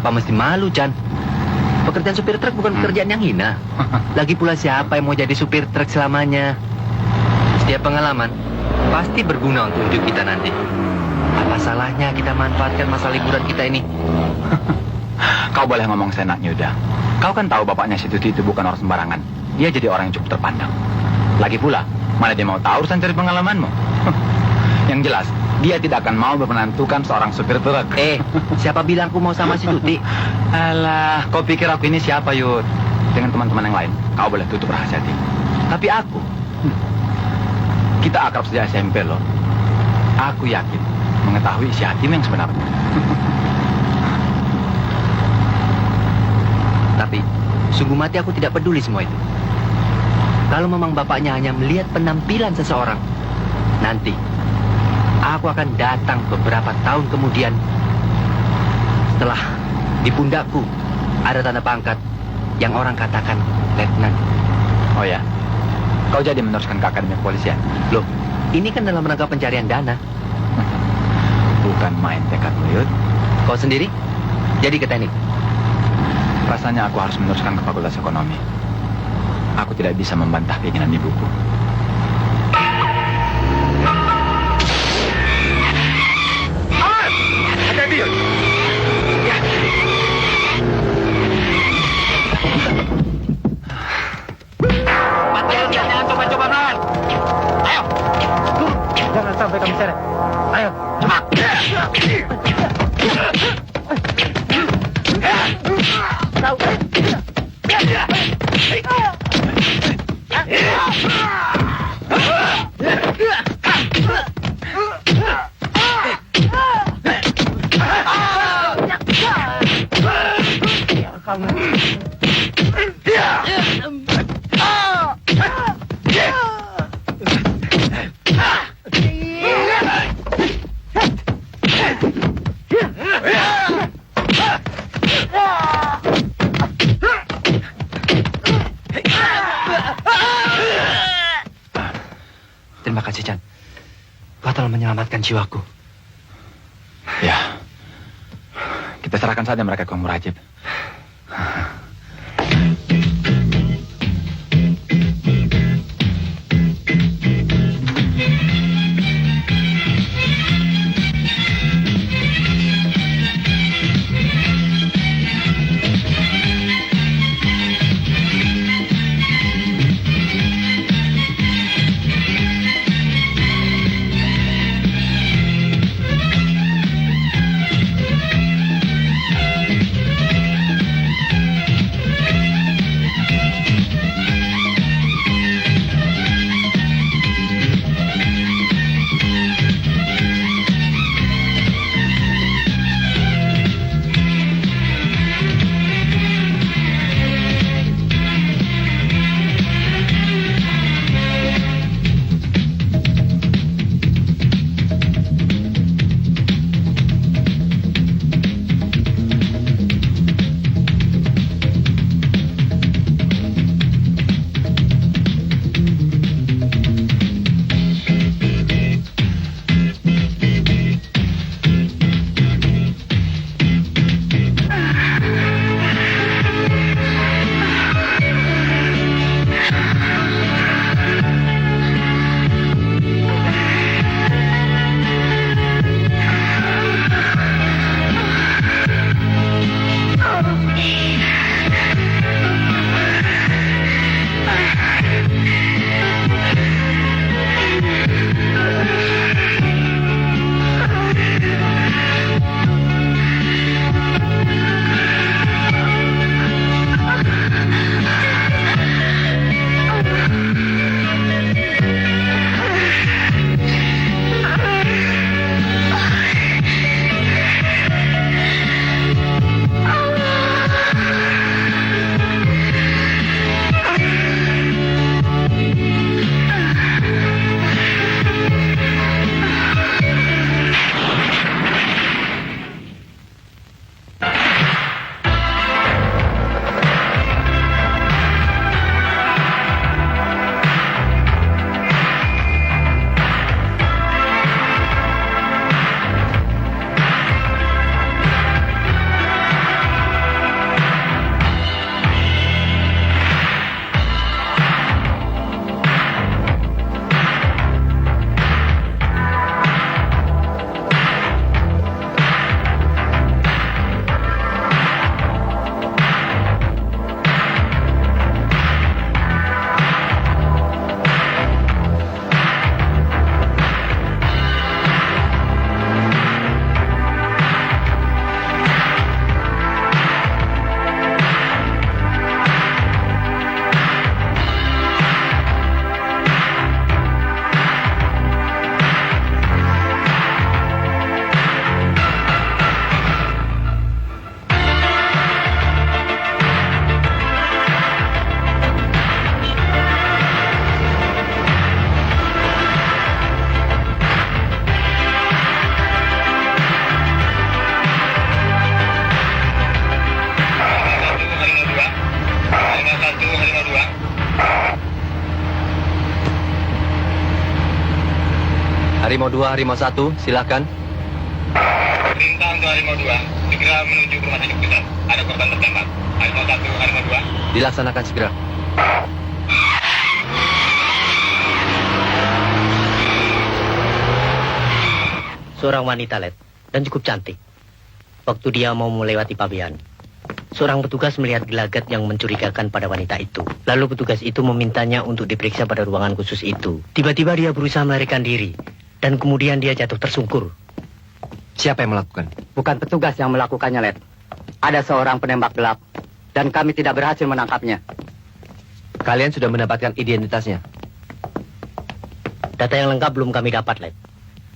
Kenapa mesti malu, Chan? Pekerjaan supir truk bukan pekerjaan yang hina. Lagi pula siapa yang mau jadi supir truk selamanya? Setiap pengalaman pasti berguna untuk hidup kita nanti. Apa salahnya kita manfaatkan masa liburan kita ini? Kau boleh ngomong seenaknya, udah. Kau kan tahu bapaknya si Tuti itu bukan orang sembarangan. Dia jadi orang yang cukup terpandang. Lagi pula, mana dia mau tahu urusan cari pengalamanmu? Yang jelas, dia tidak akan mau menentukan seorang supir truk. Siapa bilang aku mau sama si Tuti? Alah, kau pikir aku ini siapa, Yud? Dengan teman-teman yang lain, kau boleh tutup rahasia hati. Tapi aku, kita akrab sejak SMP loh. Aku yakin mengetahui isi hatimu yang sebenarnya. Tapi, sungguh mati aku tidak peduli semua itu. Kalau memang bapaknya hanya melihat penampilan seseorang, nanti aku akan datang beberapa tahun kemudian. Setelah di pundakku ada tanda pangkat yang orang katakan letnan. Oh ya, kau jadi meneruskan ke akademi kepolisian? Loh, ini kan dalam rangka pencarian dana. Bukan main tekadmu, Yud. Kau sendiri jadi ke teknik? Rasanya aku harus meneruskan ke fakultas ekonomi. Aku tidak bisa membantah keinginan ibuku. Hati-hati, Yud. Ya. Mati, Yud. Jangan coba-coba melawan. Ayo. Jangan sampai kami seret. Ayo. Cepat. Tahu. Terima kasih, Chan. Kau telah menyelamatkan jiwaku. Ya. Kita serahkan saja mereka ke Murajib. 152. Harimau 2, Harimau 1, silakan. Perintah untuk Harimau 2, segera menuju ke rumah sakit pusat. Ada korban tertembak. Harimau 1, Harimau 2. Dilaksanakan segera. Seorang wanita, Led, dan cukup cantik. Waktu dia mau melewati pabean, seorang petugas melihat gelagat yang mencurigakan pada wanita itu. Lalu petugas itu memintanya untuk diperiksa pada ruangan khusus itu. Tiba-tiba dia berusaha melarikan diri, dan kemudian dia jatuh tersungkur. Siapa yang melakukan? Bukan petugas yang melakukannya, Led. Ada seorang penembak gelap, dan kami tidak berhasil menangkapnya. Kalian sudah mendapatkan identitasnya? Data yang lengkap belum kami dapat, Led.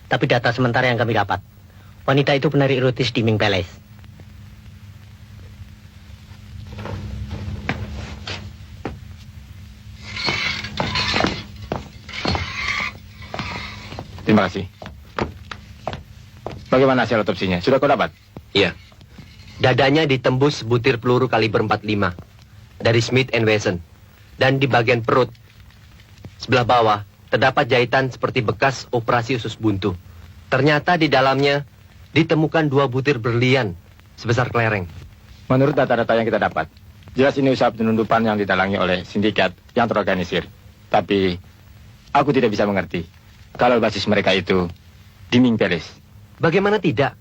Tapi data sementara yang kami dapat, wanita itu penari erotis di Ming Palace. Terima kasih. Bagaimana hasil otopsinya? Sudah kau dapat? Iya. Dadanya ditembus butir peluru kaliber 45 dari Smith & Wesson. Dan di bagian perut sebelah bawah terdapat jahitan seperti bekas operasi usus buntu. Ternyata di dalamnya ditemukan 2 butir berlian sebesar kelereng. Menurut data-data yang kita dapat, jelas ini usaha penyelundupan yang didalangi oleh sindikat yang terorganisir. Tapi, aku tidak bisa mengerti kalau basis mereka itu di Ming Palace. Bagaimana tidak?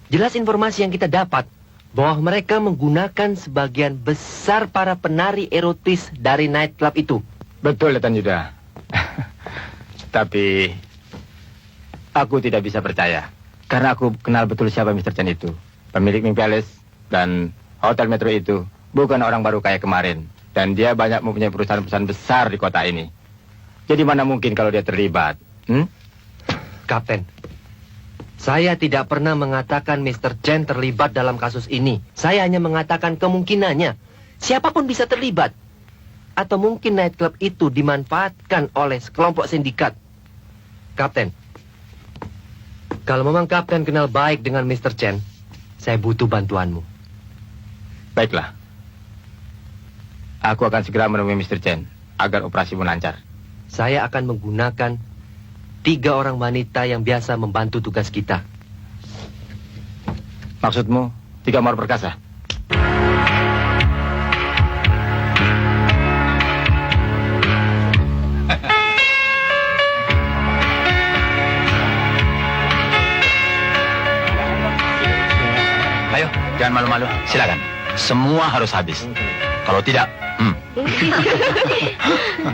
Jelas informasi yang kita dapat bahwa mereka menggunakan sebagian besar para penari erotis dari nightclub itu. Betul, Letan Yuda. Tapi, aku tidak bisa percaya. Karena aku kenal betul siapa Mr. Chen itu. Pemilik Ming Palace dan Hotel Metro itu bukan orang baru kayak kemarin. Dan dia banyak mempunyai perusahaan-perusahaan besar di kota ini. Jadi mana mungkin kalau dia terlibat? Kapten, saya tidak pernah mengatakan Mr. Chen terlibat dalam kasus ini. Saya hanya mengatakan kemungkinannya. Siapapun bisa terlibat. Atau mungkin nightclub itu dimanfaatkan oleh sekelompok sindikat. Kapten, kalau memang Kapten kenal baik dengan Mr. Chen, saya butuh bantuanmu. Baiklah. Aku akan segera menemui Mr. Chen agar operasimu lancar. Saya akan menggunakan 3 orang wanita yang biasa membantu tugas kita. Maksudmu 3 mawar perkasa? Ayo, jangan malu-malu. Silakan. Semua harus habis. Kalau tidak,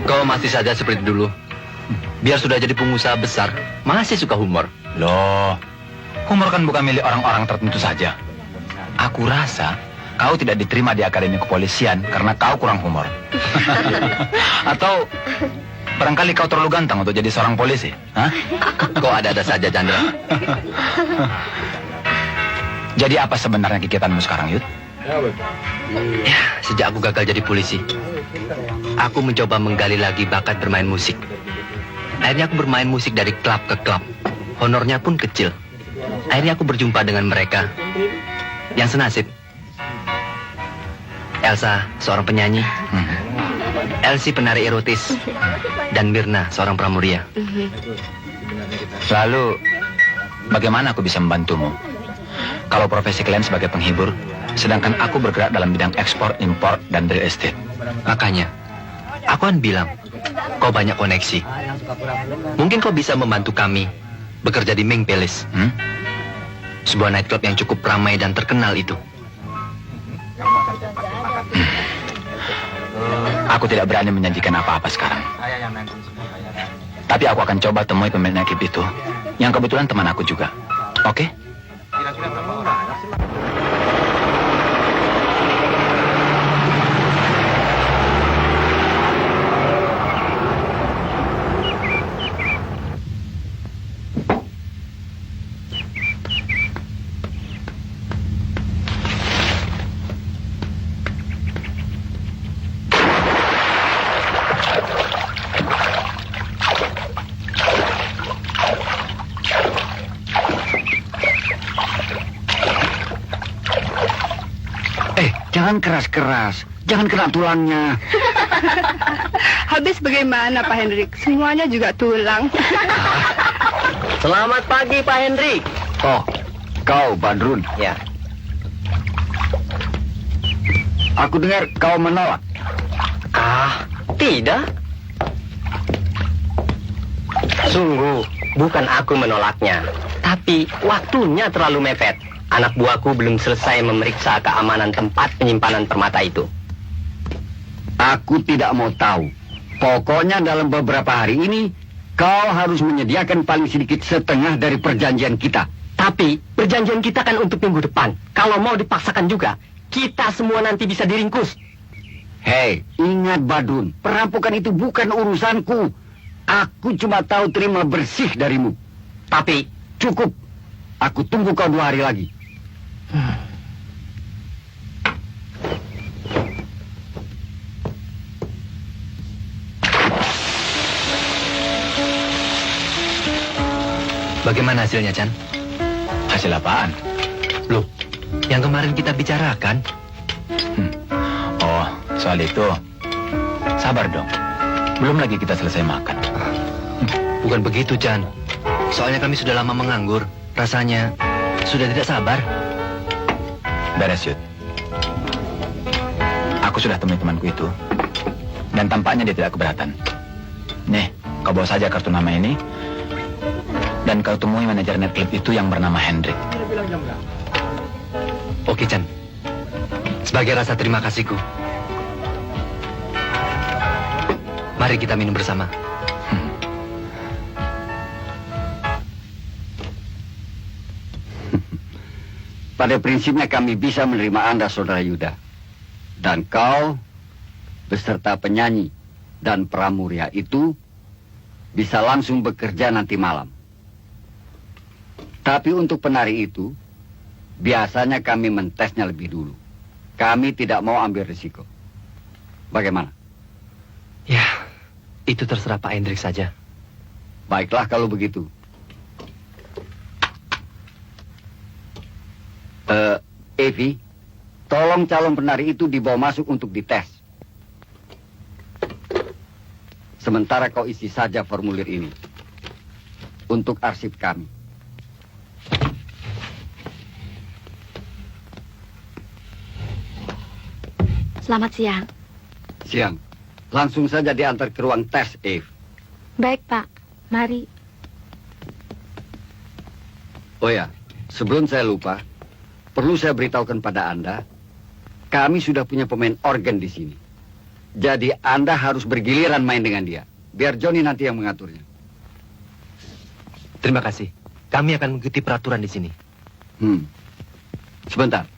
Kau masih saja seperti dulu. Biar sudah jadi pengusaha besar, masih suka humor. Loh, humor kan bukan milik orang-orang tertentu saja. Aku rasa kau tidak diterima di Akademi Kepolisian karena kau kurang humor. Atau barangkali kau terlalu ganteng untuk jadi seorang polisi. Hah? Kau ada-ada saja, Chandra. Jadi apa sebenarnya kegiatanmu sekarang, Yud? Ya, sejak aku gagal jadi polisi, aku mencoba menggali lagi bakat bermain musik. Akhirnya aku bermain musik dari klub ke klub. Honornya pun kecil. Akhirnya aku berjumpa dengan mereka yang senasib. Elsa, seorang penyanyi. Elsie, penari erotis. Dan Mirna, seorang pramuria. Lalu, bagaimana aku bisa membantumu? Kalau profesi kalian sebagai penghibur, sedangkan aku bergerak dalam bidang ekspor, impor, dan real estate. Makanya, aku kan bilang, kau banyak koneksi. Mungkin kau bisa membantu kami bekerja di Ming Palace. Sebuah nightclub yang cukup ramai dan terkenal itu. Aku tidak berani menjanjikan apa-apa sekarang. Tapi aku akan coba temui pemilik nightclub itu, yang kebetulan teman aku juga. Oke? Jangan keras-keras. Jangan kena tulangnya. Habis bagaimana Pak Hendrik? Semuanya juga tulang. Selamat pagi Pak Hendrik. Oh, kau Badrun. Ya. Aku dengar kau menolak. Tidak. Sungguh, bukan aku menolaknya. Tapi waktunya terlalu mepet. Anak buahku belum selesai memeriksa keamanan tempat penyimpanan permata itu. Aku tidak mau tahu. Pokoknya dalam beberapa hari ini, kau harus menyediakan paling sedikit setengah dari perjanjian kita. Tapi perjanjian kita kan untuk minggu depan. Kalau mau dipaksakan juga, kita semua nanti bisa diringkus. Hei, ingat Badrun, perampokan itu bukan urusanku. Aku cuma tahu terima bersih darimu. Tapi Cukup. Aku tunggu kau 2 hari lagi. Bagaimana hasilnya, Chan? Hasil apaan? Loh, yang kemarin kita bicarakan. Oh, soal itu. Sabar dong. Belum lagi kita selesai makan. Bukan begitu, Chan. Soalnya kami sudah lama menganggur. Rasanya sudah tidak sabar. Beres, Yud. Aku sudah temui temanku itu. Dan tampaknya dia tidak keberatan. Nih, kau bawa saja kartu nama ini. Dan kau temui manajer nightclub itu yang bernama Hendrik. Oke, Chan. Sebagai rasa terima kasihku, mari kita minum bersama. Pada prinsipnya kami bisa menerima Anda, Saudara Yuda. Dan kau, beserta penyanyi dan pramuria itu, bisa langsung bekerja nanti malam. Tapi untuk penari itu, biasanya kami mentesnya lebih dulu. Kami tidak mau ambil risiko. Bagaimana? Ya, itu terserah Pak Hendrik saja. Baiklah kalau begitu. Evi, tolong calon penari itu dibawa masuk untuk dites. Sementara kau isi saja formulir ini. Untuk arsip kami. Selamat siang. Siang. Langsung saja diantar ke ruang tes, Eve. Baik, Pak. Mari. Oh ya, sebelum saya lupa, perlu saya beritahukan pada Anda, kami sudah punya pemain organ di sini. Jadi Anda harus bergiliran main dengan dia. Biar Johnny nanti yang mengaturnya. Terima kasih. Kami akan mengikuti peraturan di sini. Sebentar.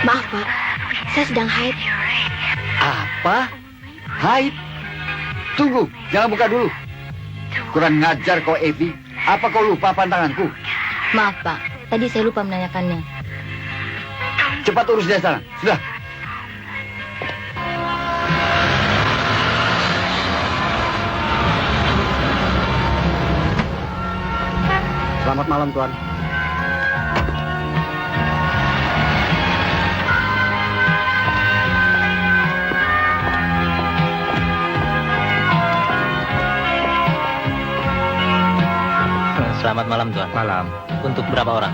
Maaf, Pak. Saya sedang haid. Apa? Haid? Tunggu, jangan buka dulu. Kurang ngajar kau, Evi. Apa kau lupa pantanganku? Maaf, Pak. Tadi saya lupa menanyakannya. Cepat urus dia sana. Sudah. Selamat malam, Tuan. Selamat malam, Tuan. Malam. Untuk berapa orang?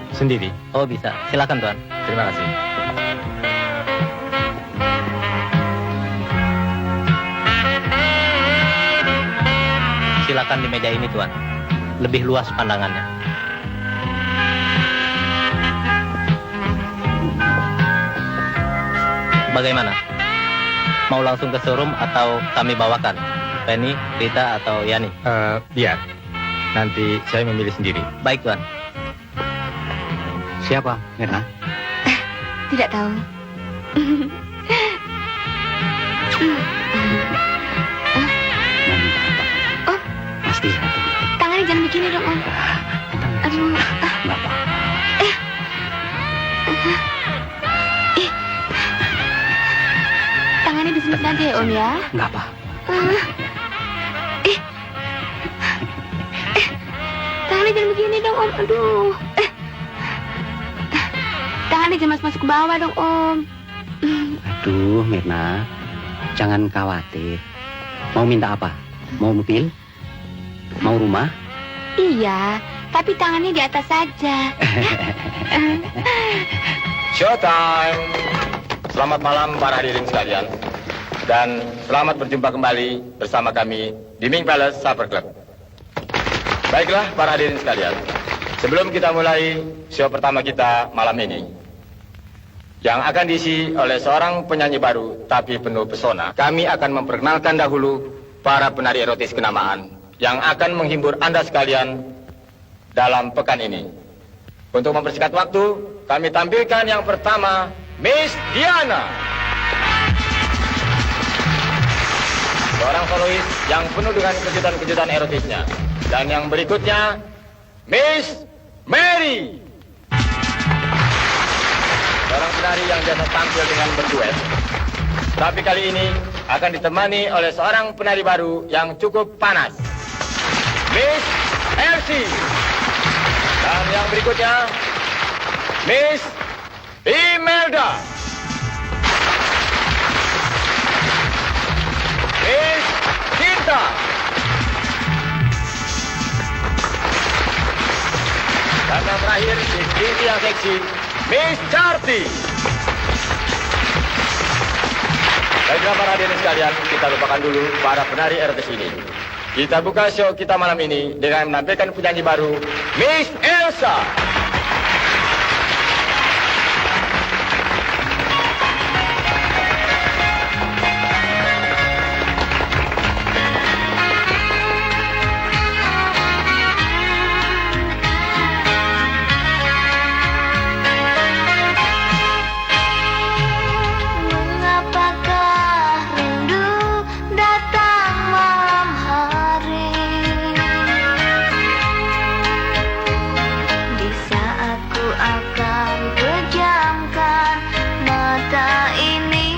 Sendiri. Oh, bisa. Silakan, Tuan. Terima kasih. Silakan di meja ini, Tuan. Lebih luas pandangannya. Bagaimana? Mau langsung ke showroom atau kami bawakan? Penny, Rita, atau Yani? Biar. Nanti saya memilih sendiri. Baik, Tuan. Siapa, Mirna? Tidak tahu. Mau minta apa? Oh. Pasti satu. Tangannya jangan begini dong, Om. Aduh. Nggak apa. Tangannya disini saja ya, Om ya. Nggak apa. Tangannya jangan begini dong, Om. Aduh. Tangannya jangan masuk ke bawah dong, Om. Aduh, Mirna. Jangan khawatir. Mau minta apa? Mau mobil? Mau rumah? Iya, tapi tangannya di atas saja. Showtime. Selamat malam para hadirin sekalian. Dan selamat berjumpa kembali bersama kami di Ming Palace Supper Club. Baiklah para hadirin sekalian. Sebelum kita mulai show pertama kita malam ini, yang akan diisi oleh seorang penyanyi baru tapi penuh pesona, kami akan memperkenalkan dahulu para penari erotis kenamaan yang akan menghibur Anda sekalian dalam pekan ini. Untuk mempersingkat waktu, kami tampilkan yang pertama, Miss Diana. Seorang solois yang penuh dengan kejutan-kejutan erotisnya. Dan yang berikutnya, Miss Mary. Seorang penari yang biasa tampil dengan berduet. Tapi kali ini akan ditemani oleh seorang penari baru yang cukup panas, Miss Elsie. Dan yang berikutnya, Miss Imelda. Miss Cinta. Dan yang terakhir, di yang seksi, Miss Charty. Baiklah para hadirin sekalian, kita lupakan dulu para penari erotis ini. Kita buka show kita malam ini dengan menampilkan penyanyi baru, Miss Elsa. Mengapakah rindu datang malam hari, di saat ku akan pejamkan mata ini.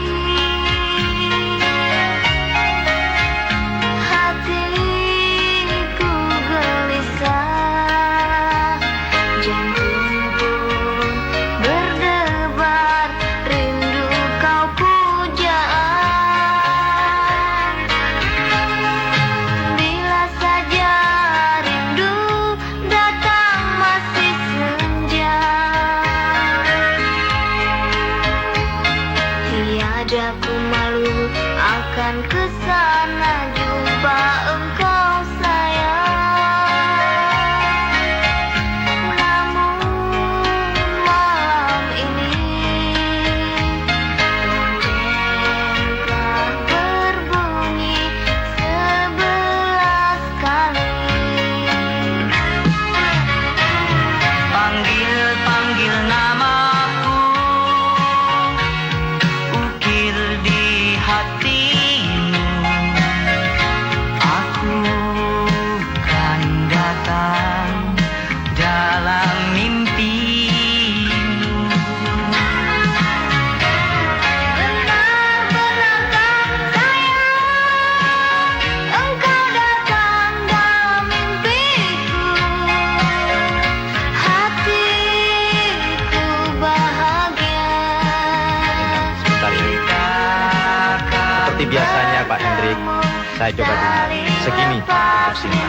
Hatiku gelisah, jantung pun berdebar, rindu kau pujaan. Bila saja rindu datang masih senja, tiada ku malu akan kesana jumpa engkau sayang. Namun malam ini lonceng telah berbunyi 11 kali. Panggil namaku, ukir di hatimu. Aku kan datang dalam mimpimu. Benar-benarkah sayang, engkau datang dalam mimpiku. Hatiku bahagia. Sebentar ini. Seperti biasanya Pak Hendrik, saya coba dulu. Segini untuk Sinta.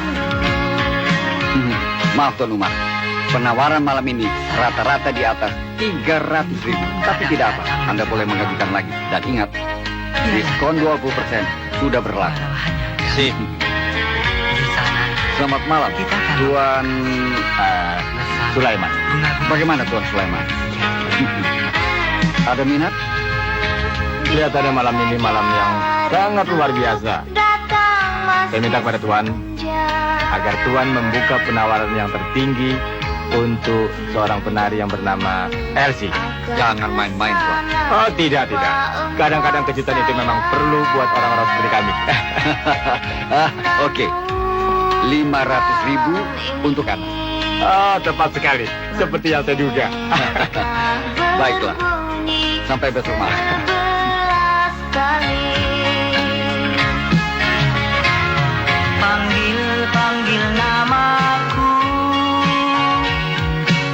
Maaf Tuan Umar, penawaran malam ini rata-rata di atas 300.000. Tapi tidak apa, Anda boleh mengajukan lagi. Dan ingat, diskon 20% sudah berlaku. Sip. Di sana Selamat malam, kita akan Tuan bersama Sulaiman. bunga-bunga. Bagaimana Tuan Sulaiman? Ada minat? Kelihatannya malam ini malam yang sangat luar biasa. Saya minta kepada Tuan agar Tuan membuka penawaran yang tertinggi untuk seorang penari yang bernama Elsie. Jangan main-main Tuan. Oh tidak. Kadang-kadang kejutan itu memang perlu buat orang-orang seperti kami. Oke, 500.000 untuk Anda. Oh tepat sekali, seperti yang saya duga. Baiklah, sampai besok malam. Panggil namaku,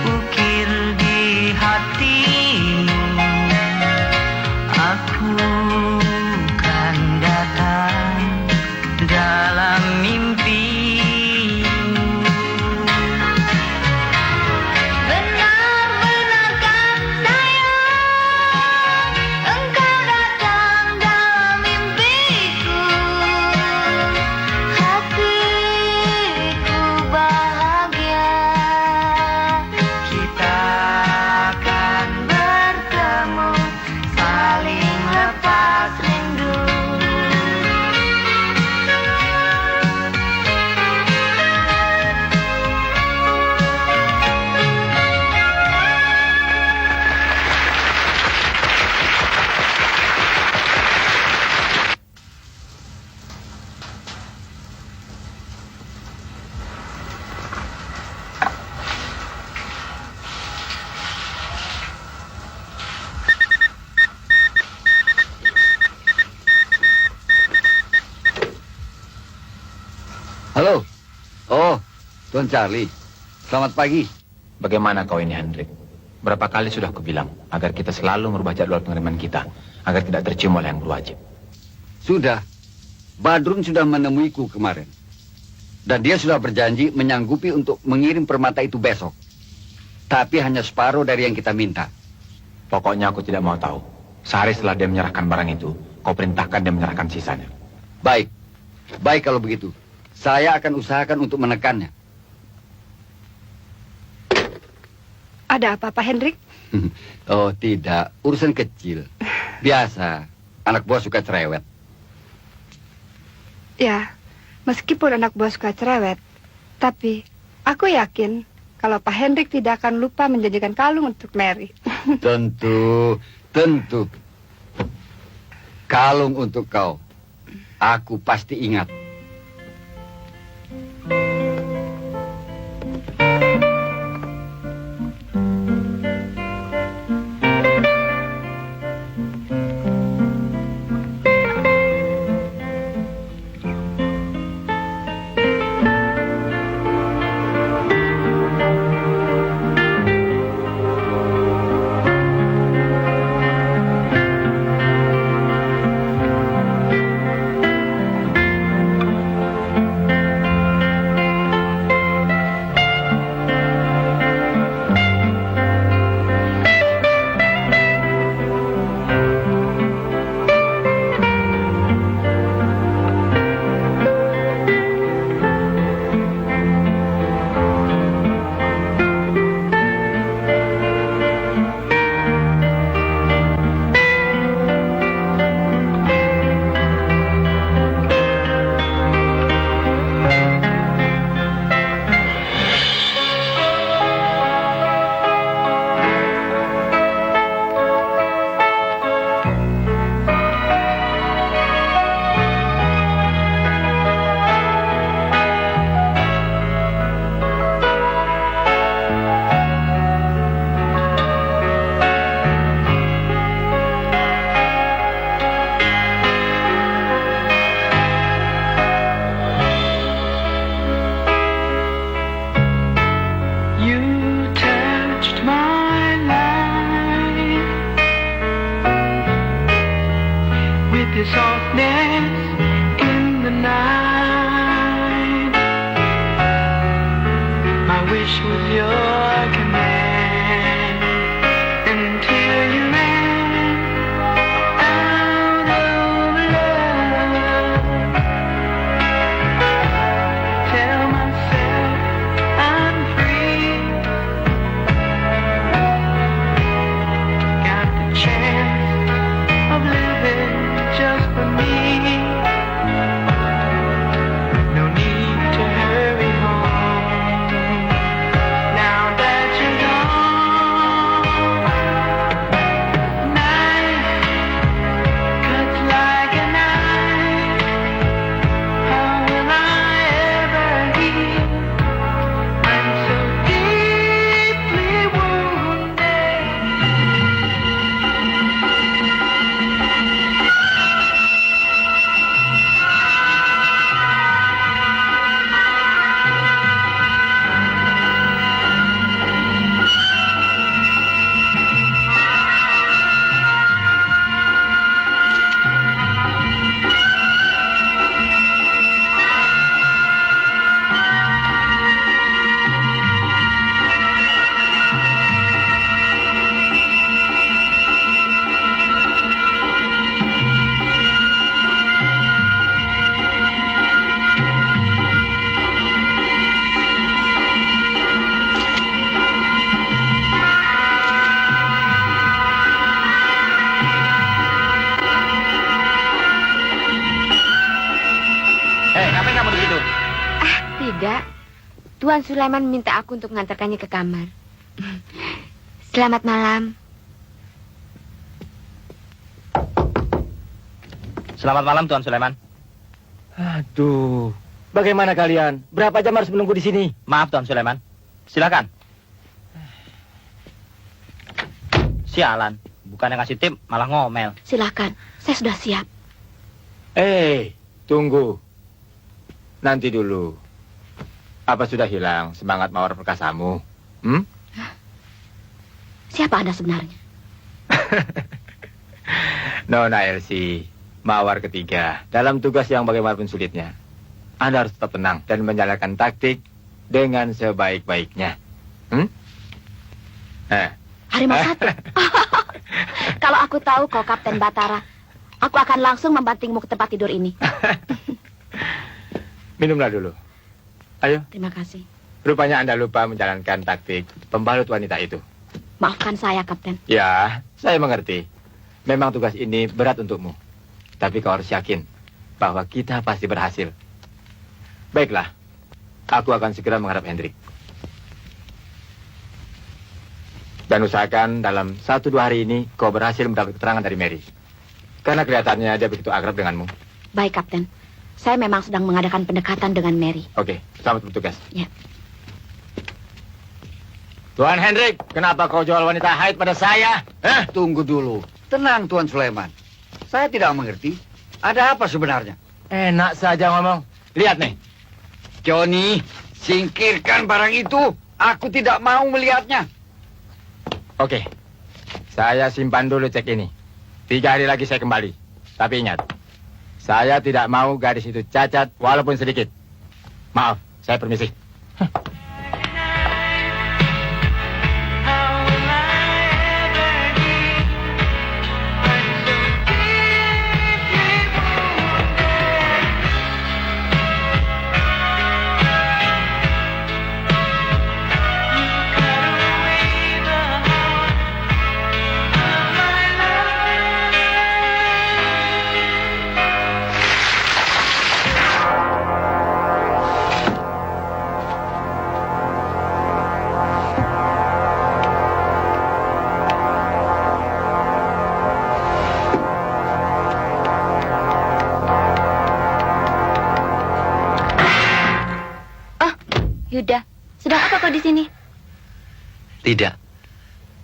ukir di hatimu. Aku kan datang dalam mimpimu. Benar-benarkan sayang, engkau datang dalam mimpiku. Hatiku bahagia, Kita akan bertemu, saling lepas rindu. Halo. Oh, Tuan Charlie. Selamat pagi. Bagaimana kau ini, Hendrik? Berapa kali sudah kubilang agar kita selalu merubah jadwal pengiriman kita agar tidak tercium oleh yang berwajib. Sudah. Badrun sudah menemuiku kemarin. Dan dia sudah berjanji menyanggupi untuk mengirim permata itu besok. Tapi hanya separuh dari yang kita minta. Pokoknya aku tidak mau tahu. Sehari setelah dia menyerahkan barang itu, kau perintahkan dia menyerahkan sisanya. Baik. Baik kalau begitu. Saya akan usahakan untuk menekannya. Ada apa, Pak Hendrik? Oh, tidak. Urusan kecil. Biasa. Anak buah suka cerewet. Ya, meskipun anak buah suka cerewet, tapi aku yakin kalau Pak Hendrik tidak akan lupa menjanjikan kalung untuk Mary. Tentu. Tentu. Kalung untuk kau. Aku pasti ingat. Tidak. Tuan Sulaiman minta aku untuk mengantarkannya ke kamar. Selamat malam. Selamat malam, Tuan Sulaiman. Aduh, bagaimana kalian? Berapa jam harus menunggu di sini? Maaf, Tuan Sulaiman. Silakan. Sialan, bukannya ngasih tip, malah ngomel. Silakan, saya sudah siap. Tunggu. Nanti dulu. Apa sudah hilang semangat mawar perkasamu? Siapa Anda sebenarnya? Nona Elsie, mawar ketiga. Dalam tugas yang bagaimanapun sulitnya, Anda harus tetap tenang dan menjalankan taktik dengan sebaik-baiknya. Harimau satu. Kalau aku tahu kau Kapten Batara, aku akan langsung membantingmu ke tempat tidur ini. Minumlah dulu. Ayo, Terima kasih. rupanya Anda lupa menjalankan taktik pembalut wanita itu. Maafkan saya, Kapten. Ya, saya mengerti. Memang tugas ini berat untukmu. Tapi kau harus yakin bahwa kita pasti berhasil. Baiklah, aku akan segera menghadap Hendrik. Dan usahakan dalam 1-2 hari ini kau berhasil mendapat keterangan dari Mary. Karena kelihatannya dia begitu akrab denganmu. Baik, Kapten. Saya memang sedang mengadakan pendekatan dengan Mary. Oke, selamat bertugas. Ya. Tuan Hendrik, kenapa kau jual wanita haid pada saya? Tunggu dulu. Tenang, Tuan Sulaiman. Saya tidak mengerti. Ada apa sebenarnya? Enak saja ngomong. Lihat nih. Johnny, singkirkan barang itu. Aku tidak mau melihatnya. Oke, saya simpan dulu cek ini. 3 hari lagi saya kembali. Tapi ingat, saya tidak mau gadis itu cacat walaupun sedikit. Maaf, saya permisi. Yuda, sedang apa kau di sini? Tidak.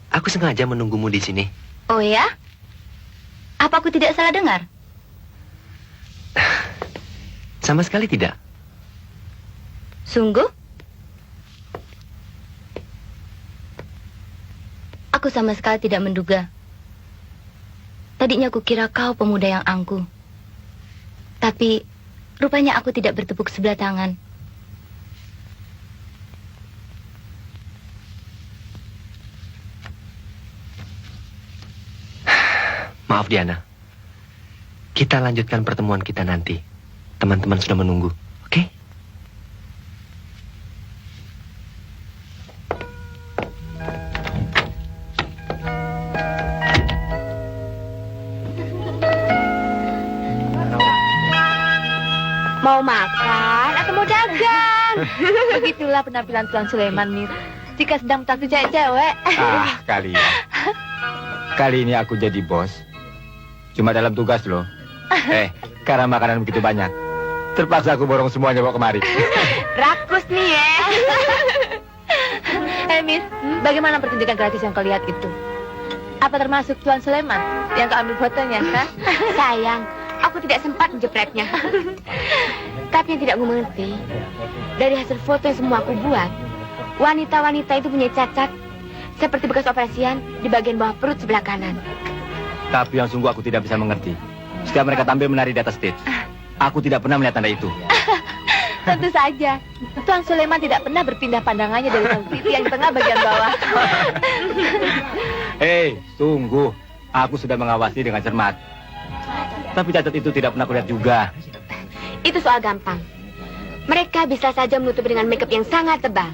Aku sengaja menunggumu di sini. Oh ya? Apa aku tidak salah dengar? Sama sekali tidak. Sungguh? Aku sama sekali tidak menduga. Tadinya aku kira kau pemuda yang angkuh. Tapi rupanya aku tidak bertepuk sebelah tangan. Maaf Diana. Kita lanjutkan pertemuan kita nanti. Teman-teman sudah menunggu. Oke? Mau makan atau mau dagang? Begitulah penampilan Tuan Sulaiman, Mir. Jika sedang takut cewek-cewek. Kalian. Kali ini aku jadi bos. Cuma dalam tugas loh. Karena makanan begitu banyak, terpaksa aku borong semuanya bawa kemari. Rakus nih ya. Miss, bagaimana pertunjukan gratis yang kau lihat itu? Apa termasuk Tuan Sulaiman yang kau ambil fotonya? Sayang, aku tidak sempat menjepretnya. Tapi yang tidak mengerti, dari hasil foto yang semua aku buat, wanita-wanita itu punya cacat seperti bekas operasian di bagian bawah perut sebelah kanan. Tapi yang sungguh aku tidak bisa mengerti. Setiap mereka tampil menari di atas stage, aku tidak pernah melihat tanda itu. Tentu saja, Tuan Sulaiman tidak pernah berpindah pandangannya dari televisi yang di tengah bagian bawah. Tunggu. Aku sudah mengawasi dengan cermat. Tapi cacat itu tidak pernah kulihat juga. Itu soal gampang. Mereka bisa saja menutup dengan makeup yang sangat tebal.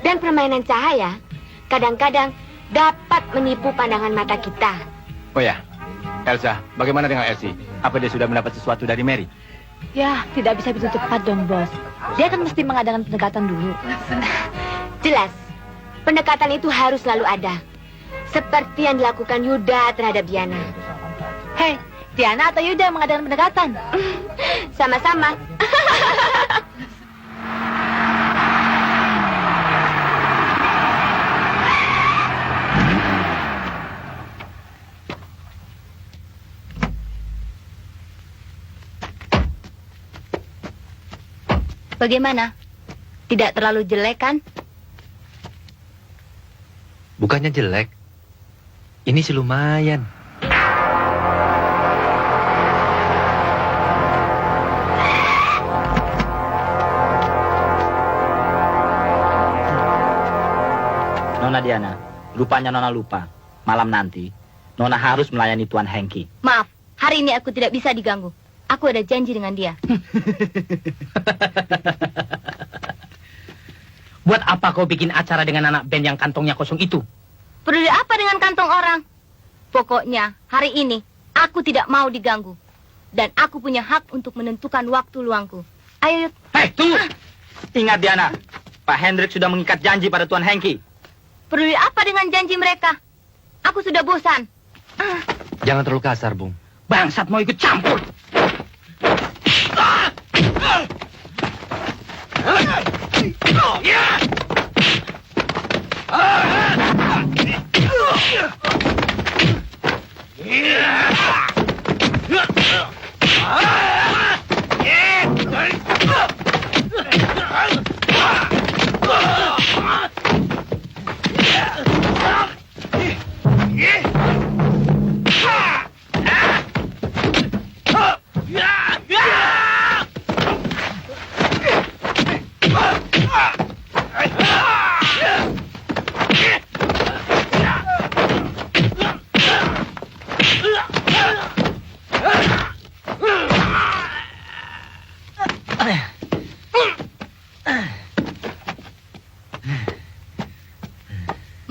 Dan permainan cahaya kadang-kadang dapat menipu pandangan mata kita. Oh ya, Elsa, bagaimana dengan Elsie? Apa dia sudah mendapat sesuatu dari Mary? Ya, tidak bisa begitu cepat dong, Bos. Dia kan mesti mengadakan pendekatan dulu. Jelas, pendekatan itu harus selalu ada. Seperti yang dilakukan Yuda terhadap Diana. Hei, Diana atau Yuda yang mengadakan pendekatan? Sama-sama. Bagaimana? Tidak terlalu jelek kan? Bukannya jelek. Ini sih lumayan. Nona Diana, rupanya Nona lupa. Malam nanti, Nona harus melayani Tuan Hengki. Maaf, hari ini aku tidak bisa diganggu. Aku ada janji dengan dia. Buat apa kau bikin acara dengan anak band yang kantongnya kosong itu? Peduli apa dengan kantong orang? Pokoknya, hari ini aku tidak mau diganggu. Dan aku punya hak untuk menentukan waktu luangku. Ayo, yuk. Hei, tunggu! Ingat Diana, Pak Hendrik sudah mengikat janji pada Tuan Hengki. Peduli apa dengan janji mereka? Aku sudah bosan. Jangan terlalu kasar, Bung. Bangsat mau ikut campur.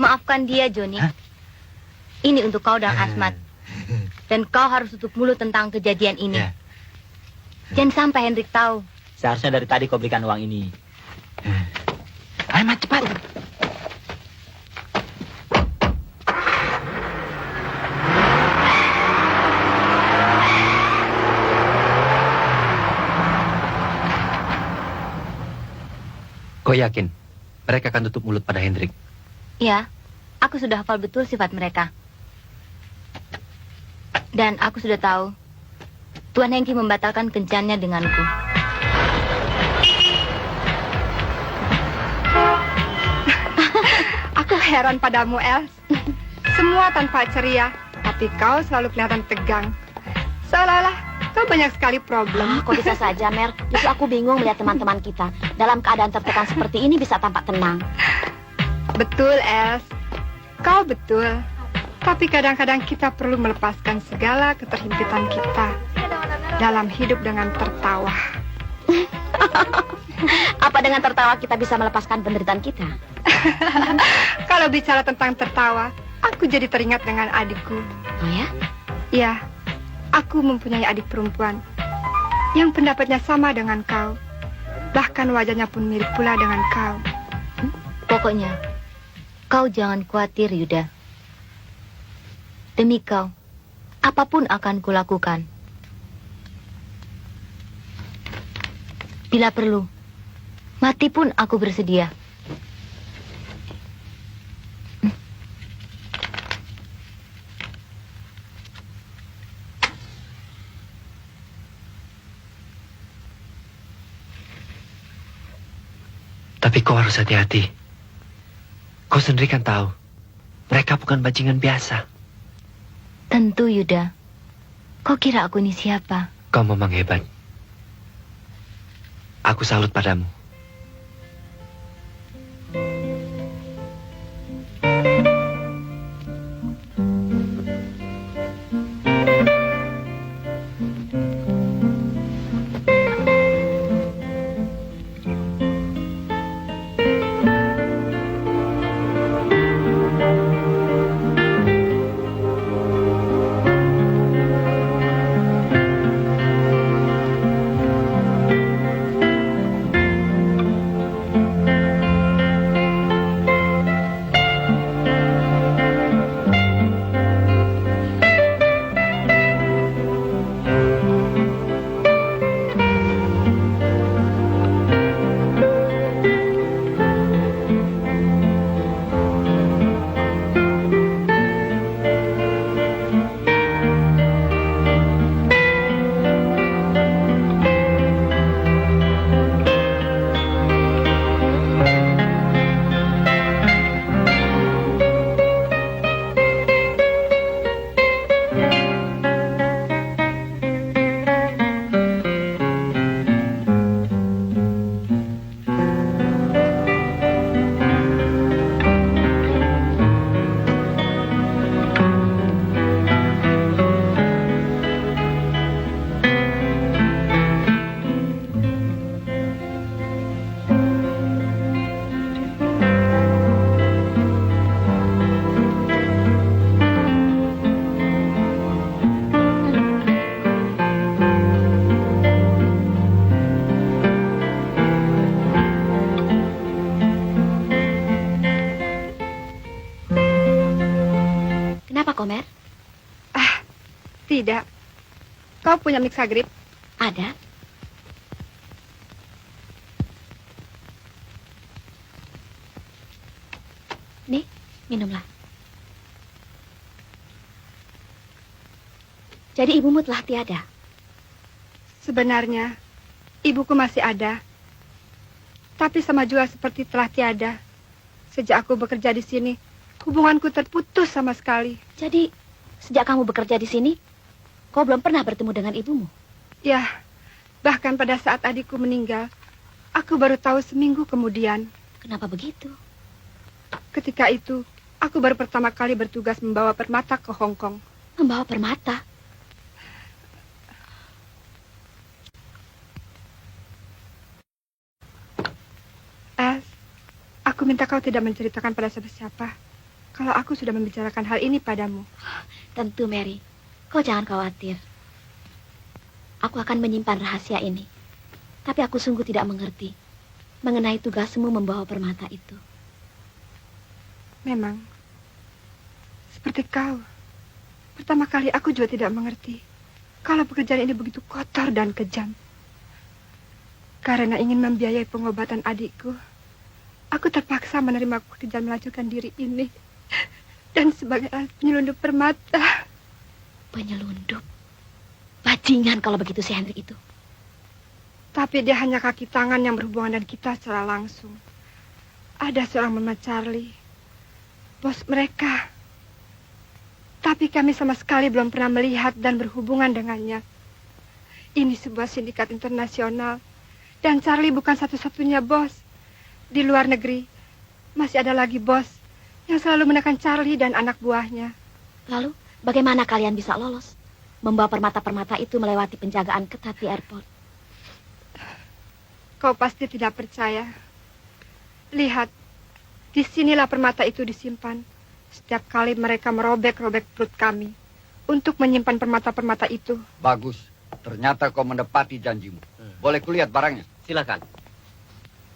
Maafkan dia, Joni. Ini untuk kau dan Asmat. Dan kau harus tutup mulut tentang kejadian ini. Ya. Jangan sampai Hendrik tahu. Seharusnya dari tadi kau berikan uang ini. Ayo, Mat, cepat. Kau yakin mereka akan tutup mulut pada Hendrik? Ya, aku sudah hafal betul sifat mereka. Dan aku sudah tahu Tuan Hengki membatalkan kencannya denganku. Aku heran padamu, Els. Semua tanpa ceria, tapi kau selalu kelihatan tegang. Seolah-olah kau banyak sekali problem. Kok bisa saja, Mer? Justru aku bingung melihat teman-teman kita dalam keadaan tertekan seperti ini bisa tampak tenang. Betul, Els. Kau betul. Tapi kadang-kadang kita perlu melepaskan segala keterhimpitan kita dalam hidup dengan tertawa. Apa dengan tertawa kita bisa melepaskan penderitaan kita? Kalau bicara tentang tertawa, aku jadi teringat dengan adikku. Oh ya? Ya, aku mempunyai adik perempuan yang pendapatnya sama dengan kau. Bahkan wajahnya pun mirip pula dengan kau. Pokoknya, kau jangan khawatir, Yuda. Demi kau, apapun akan kulakukan. Bila perlu, mati pun aku bersedia. Tapi kau harus hati-hati. Kau sendiri kan tahu, mereka bukan bajingan biasa. Tentu, Yuda. Kau kira aku ini siapa? Kau memang hebat. Aku salut padamu. Tidak. Kau punya mixagrip? Ada. Nih, minumlah. Jadi ibumu telah tiada. Sebenarnya, ibuku masih ada. Tapi sama juga seperti telah tiada. Sejak aku bekerja di sini, hubunganku terputus sama sekali. Jadi, sejak kamu bekerja di sini, kau belum pernah bertemu dengan ibumu? Ya, bahkan pada saat adikku meninggal, aku baru tahu seminggu kemudian. Kenapa begitu? Ketika itu, aku baru pertama kali bertugas membawa permata ke Hong Kong. Membawa permata? Es, aku minta kau tidak menceritakan pada siapa-siapa kalau aku sudah membicarakan hal ini padamu. Tentu, Mary. Kau jangan khawatir. Aku akan menyimpan rahasia ini. Tapi aku sungguh tidak mengerti mengenai tugasmu membawa permata itu. Memang, seperti kau. Pertama kali aku juga tidak mengerti kalau pekerjaan ini begitu kotor dan kejam. Karena ingin membiayai pengobatan adikku, aku terpaksa menerima pekerjaan melacurkan diri ini. Dan sebagai alat penyelundup permata. Penyelundup? Bajingan kalau begitu si Hendrik itu. Tapi dia hanya kaki tangan yang berhubungan dengan kita secara langsung. Ada seorang Mama Charlie, bos mereka. Tapi kami sama sekali belum pernah melihat dan berhubungan dengannya. Ini sebuah sindikat internasional. Dan Charlie bukan satu-satunya bos. Di luar negeri, masih ada lagi bos yang selalu menekan Charlie dan anak buahnya. Lalu, bagaimana kalian bisa lolos? Membawa permata-permata itu melewati penjagaan ketat di airport. Kau pasti tidak percaya. Lihat, disinilah permata itu disimpan. Setiap kali mereka merobek-robek perut kami untuk menyimpan permata-permata itu. Bagus. Ternyata kau menepati janjimu. Boleh kulihat barangnya? Silakan.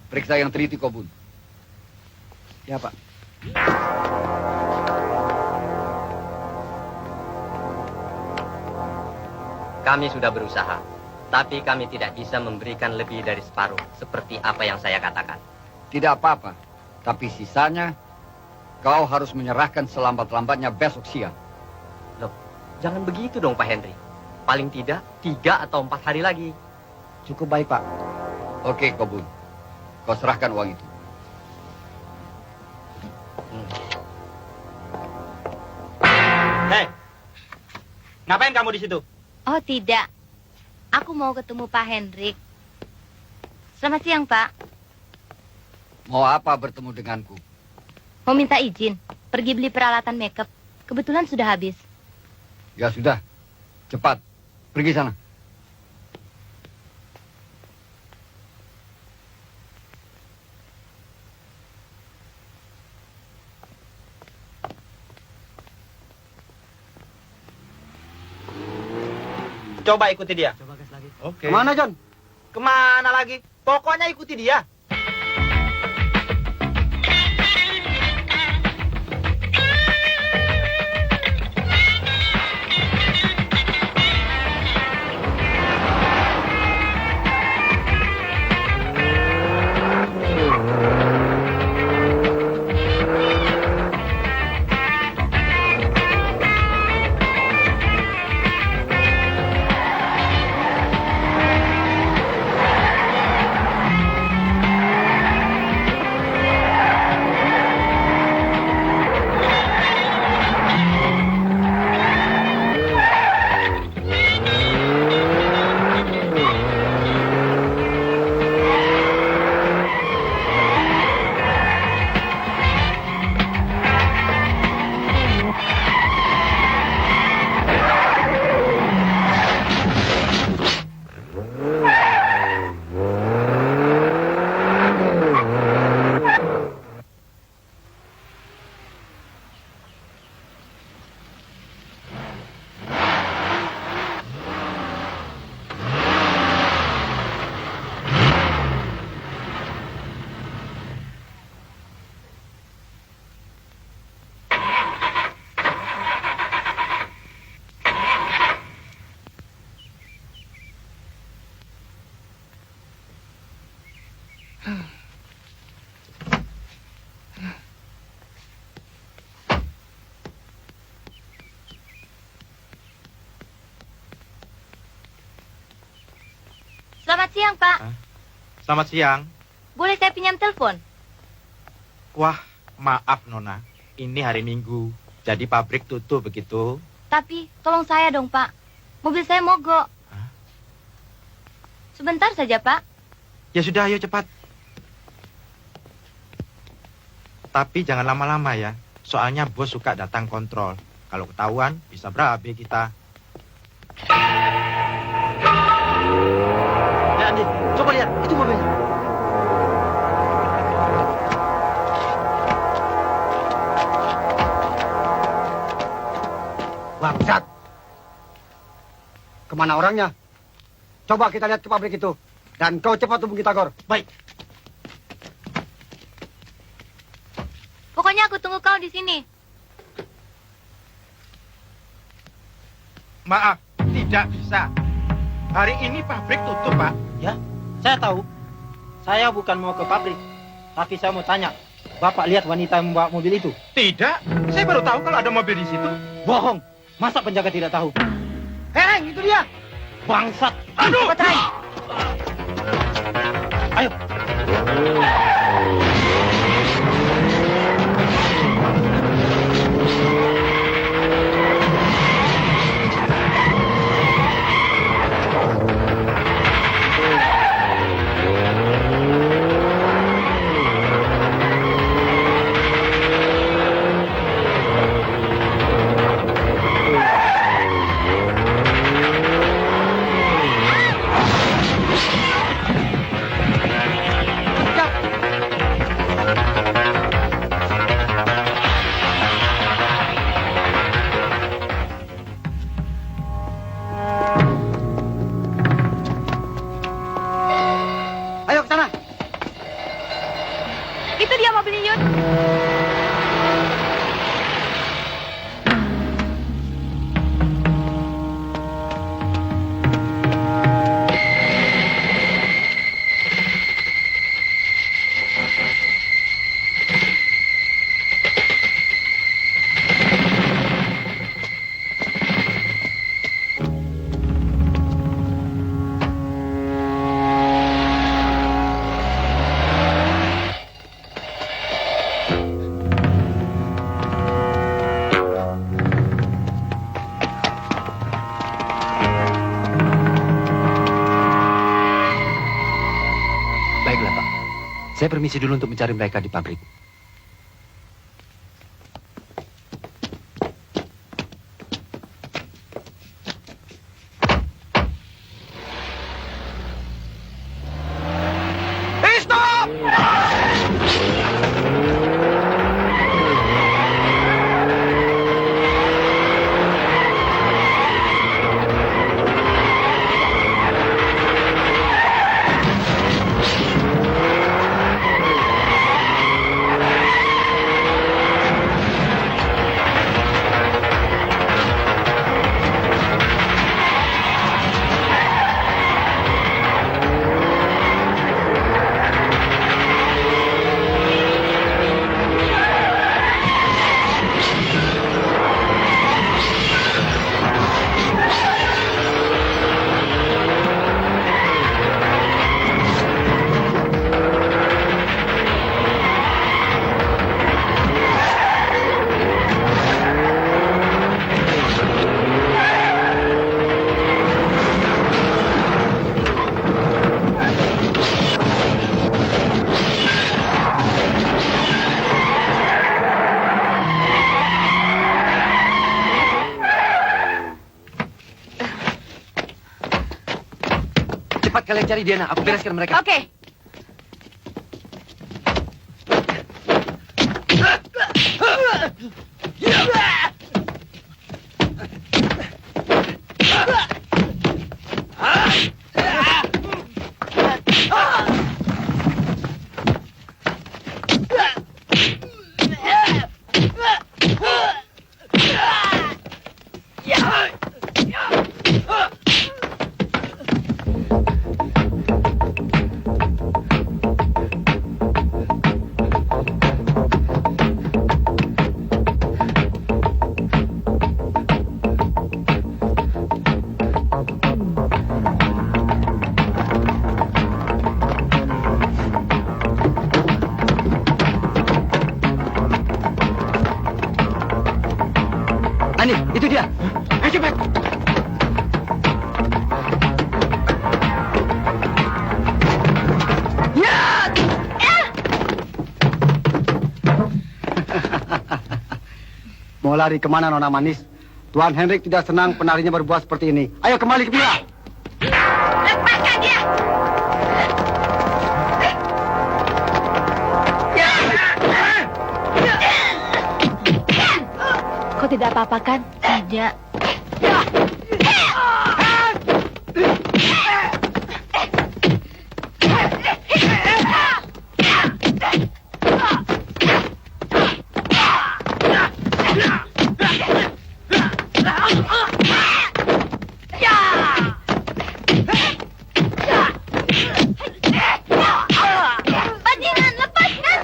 Periksa yang teliti, Kobun. Ya, Pak. Kami sudah berusaha, tapi kami tidak bisa memberikan lebih dari separuh, seperti apa yang saya katakan. Tidak apa-apa. Tapi sisanya, kau harus menyerahkan selambat-lambatnya besok siang. Loh, jangan begitu dong, Pak Henry. Paling tidak 3 atau 4 hari lagi. Cukup baik, Pak. Oke, Kobun. Kau serahkan uang itu. Hei, ngapain kamu di situ? Oh, tidak. Aku mau ketemu Pak Hendrik. Selamat siang, Pak. Mau apa bertemu denganku? Mau minta izin pergi beli peralatan makeup. Kebetulan sudah habis. Ya sudah. Cepat. Pergi sana. Coba ikuti dia. Oke. Kemana, John? Kemana lagi? Pokoknya ikuti dia. Selamat siang, Pak. Selamat siang. Boleh saya pinjam telepon? Wah, maaf Nona. Ini hari Minggu. Jadi pabrik tutup begitu. Tapi tolong saya dong, Pak. Mobil saya mogok. Hah? Sebentar saja, Pak. Ya sudah, ayo cepat. Tapi jangan lama-lama ya. Soalnya bos suka datang kontrol. Kalau ketahuan, bisa berabe kita. Ya, Andi, coba lihat. Itu mobil. Bangsat. Kemana orangnya? Coba kita lihat ke pabrik itu. Dan kau cepat hubungi Tagor. Baik. Pokoknya aku tunggu kau di sini. Maaf, tidak bisa. Hari ini pabrik tutup, Pak. Ya, saya tahu. Saya bukan mau ke pabrik. Tapi saya mau tanya. Bapak lihat wanita yang membawa mobil itu? Tidak, saya baru tahu kalau ada mobil di situ. Bohong. Masa penjaga tidak tahu? Hei, itu dia. Bangsat. Aduh! Ayo. Ayo ke sana. Itu dia mobilnya, Yun. Baiklah, Pak. Saya permisi dulu untuk mencari mereka di pabrik. Cepat kalian cari Diana, aku bereskan mereka. Oke. dia. Ayo cepat. Mau lari kemana, Nona Manis? Tuan Henrik tidak senang penarinya berbuat seperti ini. Ayo kembali ke villa. Lepaskan dia! Kau tidak apa-apa kan? Tidak. Bajingan, lepaskan!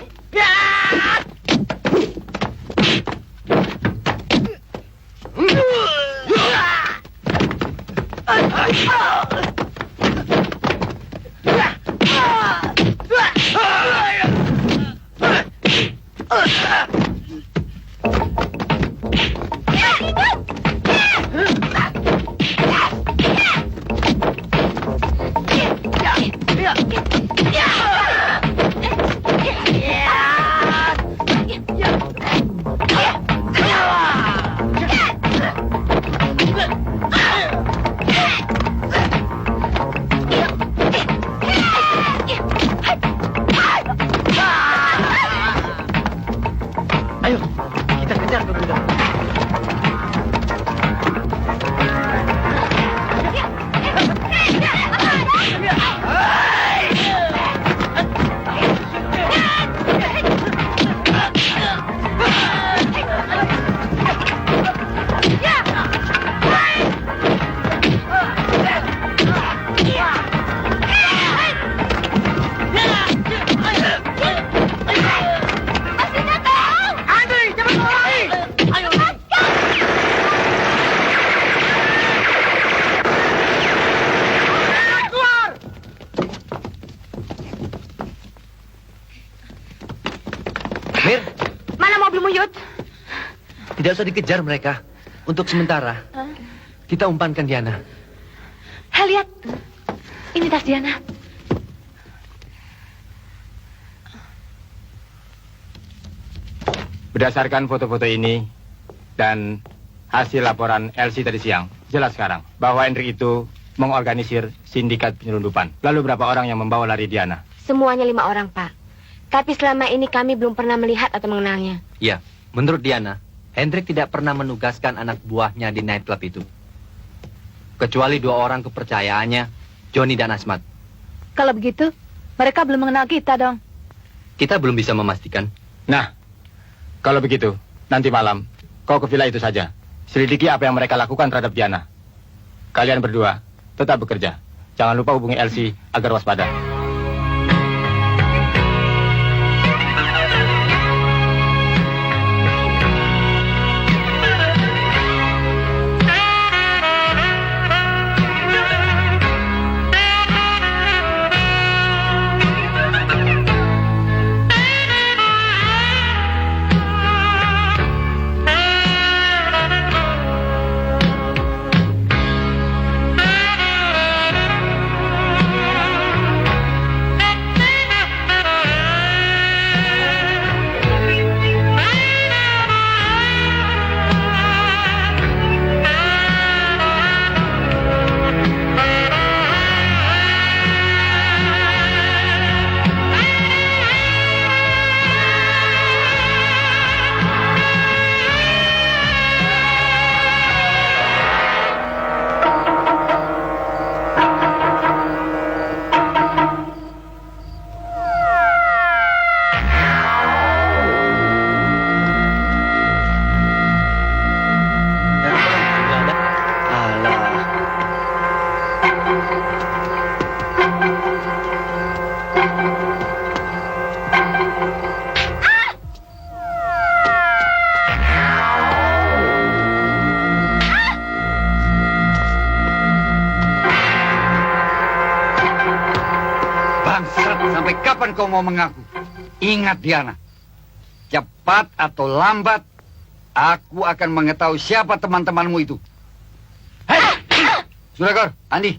Ayo, kita kejar pemuda. Mir, Mana mobil Muyut? tidak usah dikejar mereka. Untuk sementara, kita umpankan Diana. Hei, lihat. Ini tas Diana. Berdasarkan foto-foto ini dan hasil laporan Elsie tadi siang, jelas sekarang bahwa Hendrik itu mengorganisir sindikat penyelundupan. Lalu berapa orang yang membawa lari Diana? Semuanya 5 orang, Pak. Tapi selama ini kami belum pernah melihat atau mengenalnya. Ya, menurut Diana, Hendrik tidak pernah menugaskan anak buahnya di nightclub itu. Kecuali 2 orang kepercayaannya, Johnny dan Asmat. Kalau begitu, mereka belum mengenal kita dong. Kita belum bisa memastikan. Nah, kalau begitu, nanti malam kau ke villa itu saja. Selidiki apa yang mereka lakukan terhadap Diana. Kalian berdua tetap bekerja. Jangan lupa hubungi Elsie agar waspada. Sampai kapan kau mau mengaku? Ingat Diana, cepat atau lambat, aku akan mengetahui siapa teman-temanmu itu. Sudagor, Andi.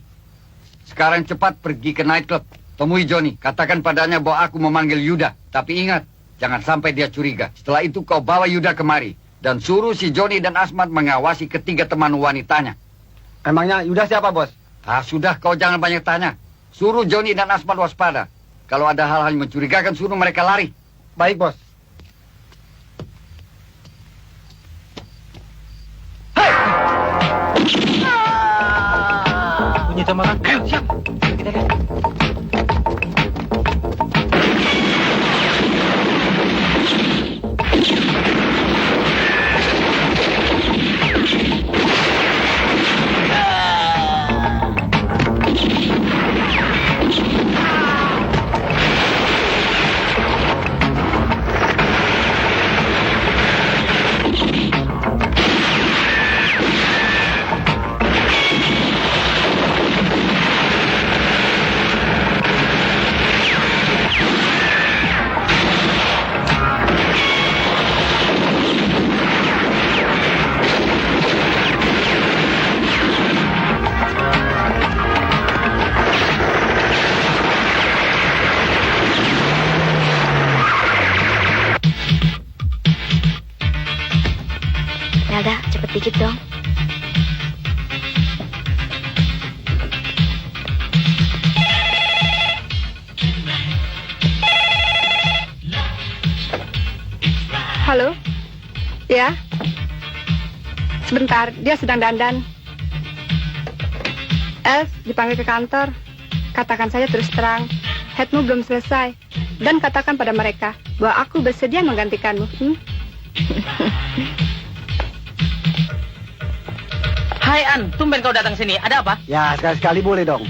Sekarang cepat pergi ke nightclub. Temui Johnny. Katakan padanya bahwa aku memanggil Yuda. Tapi ingat, jangan sampai dia curiga. Setelah itu kau bawa Yuda kemari. Dan suruh si Johnny dan Asmat mengawasi ketiga teman wanitanya. Emangnya Yuda siapa, Bos? Ah, sudah, kau jangan banyak tanya. Suruh Johnny dan Asmat waspada. Kalau ada hal-hal yang mencurigakan, suruh mereka lari. Baik, Bos. Bunyi tembakan. Ayo, siap. Kita lihat. Melda, cepet dikit dong. Halo? Ya? Sebentar, dia sedang dandan. Els, dipanggil ke kantor. Katakan saja terus terang, headmu belum selesai. Dan katakan pada mereka bahwa aku bersedia menggantikanmu. Hai An, tumben kau datang sini. Ada apa? Ya, sekali-sekali boleh dong.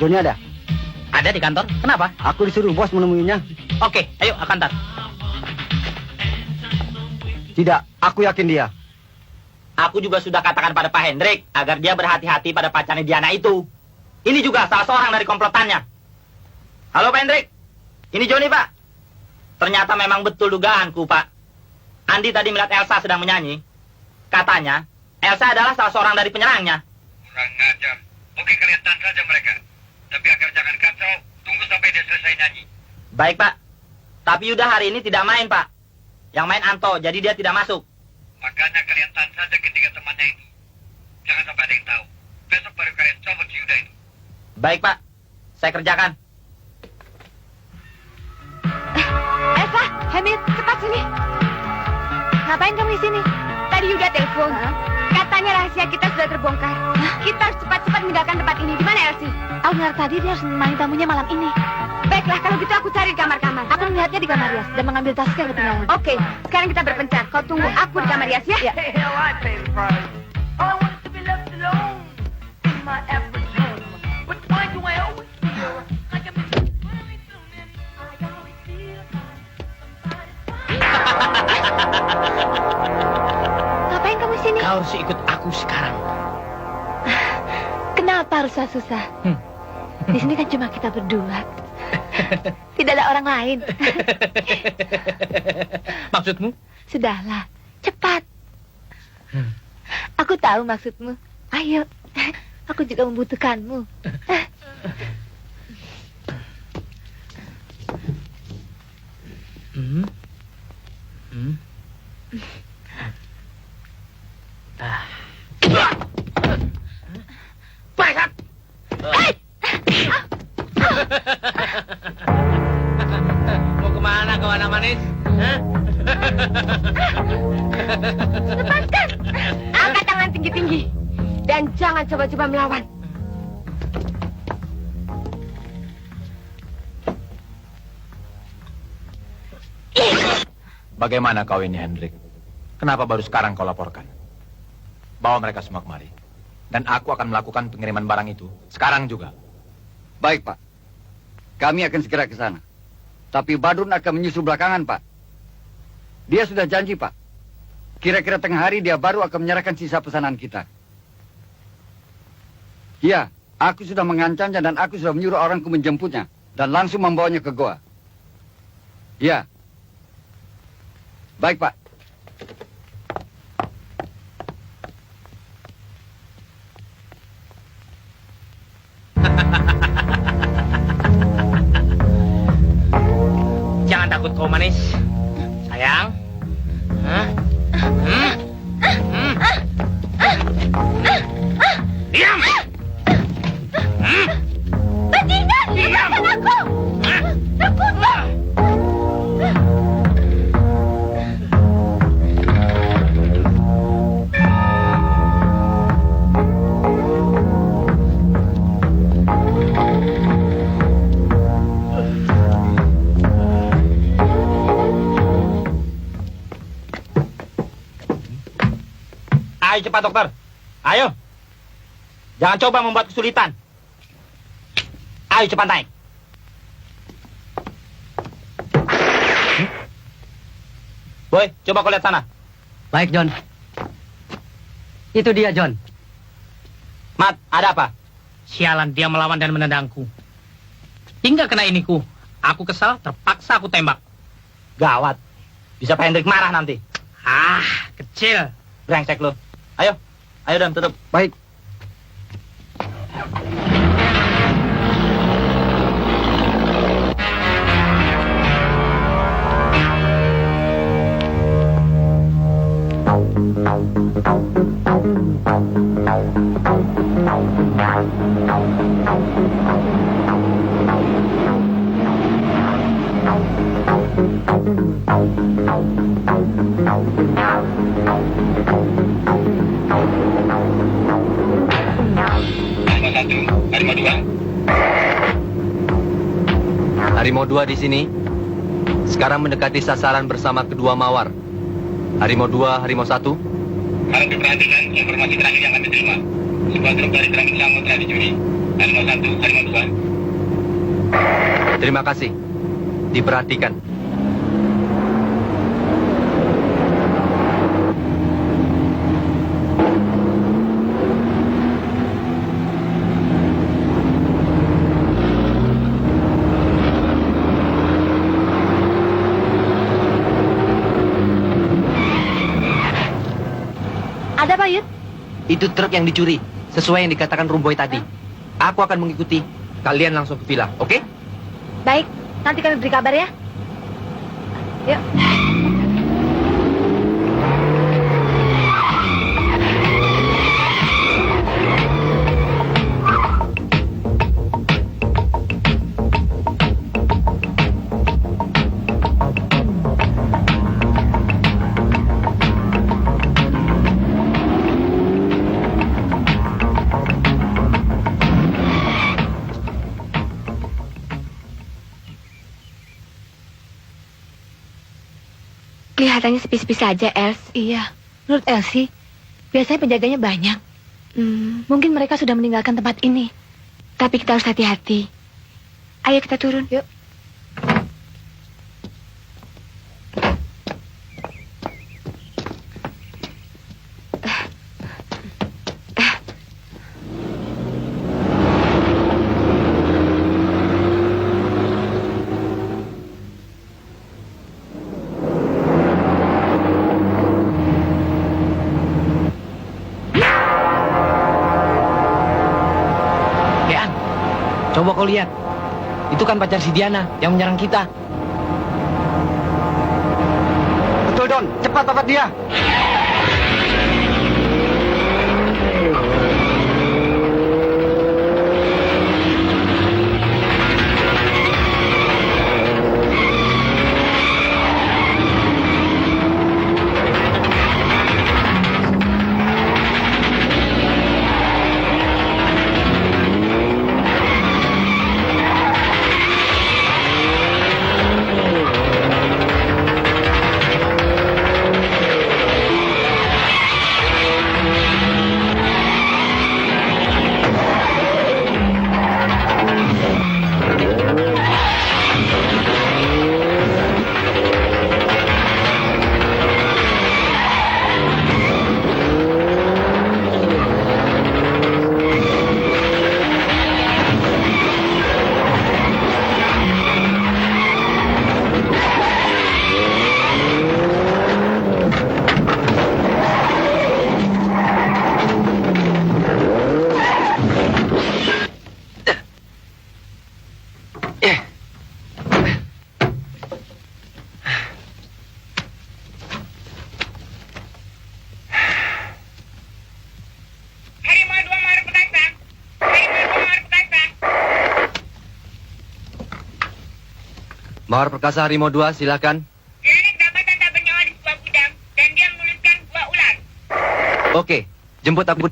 Johnny ada? Ada di kantor. Kenapa? Aku disuruh bos menemuinya. Oke, ayo ke kantor. Tidak, aku yakin dia. Aku juga sudah katakan pada Pak Hendrik agar dia berhati-hati pada pacarnya Diana itu. Ini juga salah seorang dari komplotannya. Halo Pak Hendrik, ini Johnny Pak. Ternyata memang betul dugaanku Pak. Andi tadi melihat Elsa sedang menyanyi. Katanya, Elsa adalah salah seorang dari penyerangnya. Kurang ngajar. Oke, kalian tahan saja mereka. Tapi agar jangan kacau, tunggu sampai dia selesai nyanyi. Baik Pak. Tapi Yuda hari ini tidak main Pak. Yang main Anto, jadi dia tidak masuk. Makanya kalian tahan saja ketiga temannya itu. Jangan sampai ada yang tahu. Besok baru kalian coba si Yuda itu. Baik Pak, saya kerjakan. Elsa, Hamid, cepat sini. Ngapain kamu di sini? Tadi Yuda telepon. Katanya rahasia kita sudah terbongkar. Kita harus cepat-cepat meninggalkan tempat ini. Di mana Elsie? Aku dengar tadi dia harus menemani tamunya malam ini. Baiklah, kalau gitu aku cari di kamar-kamar. Aku melihatnya di kamar Rias dan mengambil tasnya yang ketinggalan. Oke, sekarang kita berpencar. Kau tunggu aku di kamar Rias ya. Ngapain kamu di sini? Kau harus ikut aku sekarang. Kenapa harus susah-susah? Di sini kan cuma kita berdua. Tidak ada orang lain. Maksudmu? Sudahlah, cepat. Aku tahu maksudmu. Ayo, aku juga membutuhkanmu. Baiklah. Mau kemana kau anak manis? Hah? Lepaskan. Angkat tangan tinggi-tinggi. Dan jangan coba-coba melawan. Bagaimana kau ini, Hendrik? Kenapa baru sekarang kau laporkan? Bawa mereka semua kemari. Dan aku akan melakukan pengiriman barang itu sekarang juga. Baik, Pak. Kami akan segera ke sana. Tapi Badrun akan menyusul belakangan, Pak. Dia sudah janji, Pak. Kira-kira tengah hari dia baru akan menyerahkan sisa pesanan kita. Iya, aku sudah mengancamnya dan aku sudah menyuruh orangku menjemputnya. Dan langsung membawanya ke goa. Iya. Baik, Pak. takut kau manis. Sayang. Hah? Diam! Bajingan, lepaskan aku! Lepaskan! Ayo cepat dokter. Ayo. Jangan coba membuat kesulitan. Ayo cepat naik. Boy, coba kau lihat sana. Baik, John. Itu dia, John. Mat, ada apa? Sialan, dia melawan dan menendangku. Hingga kena iniku. Aku kesal, terpaksa aku tembak. Gawat. Bisa Pak Hendrik marah nanti. Ah, kecil. Brengsek lo. Ayo. Ayo, Dan, tutup. Baik. Harimau 2 di sini. Sekarang mendekati sasaran bersama kedua mawar. Harimau 2, Harimau 1. Harap diperhatikan informasi terakhir yang kami terima. Sebuah truk dari Keramik Samudra dicuri. Harimau 1, Harimau 2. Terima kasih. Diperhatikan. Ada apa, Yud? Itu truk yang dicuri. Sesuai yang dikatakan Rumboy tadi. Aku akan mengikuti. Kalian langsung ke villa, oke? Baik, nanti kami beri kabar ya. Yuk. Kelihatannya sepi-sepi saja, Els. Iya, menurut Elsie, biasanya penjaganya banyak. Mungkin mereka sudah meninggalkan tempat ini. Tapi kita harus hati-hati. Ayo kita turun. Yuk. Coba kau lihat. Itu kan pacar si Diana yang menyerang kita. Betul, Don. Cepat dapat dia. Mahar Perkasa Harimau 2, silakan. Derek dapat tanda bernyawa di sebuah gudang dan dia menuliskan buah ular. Oke, jemput aku.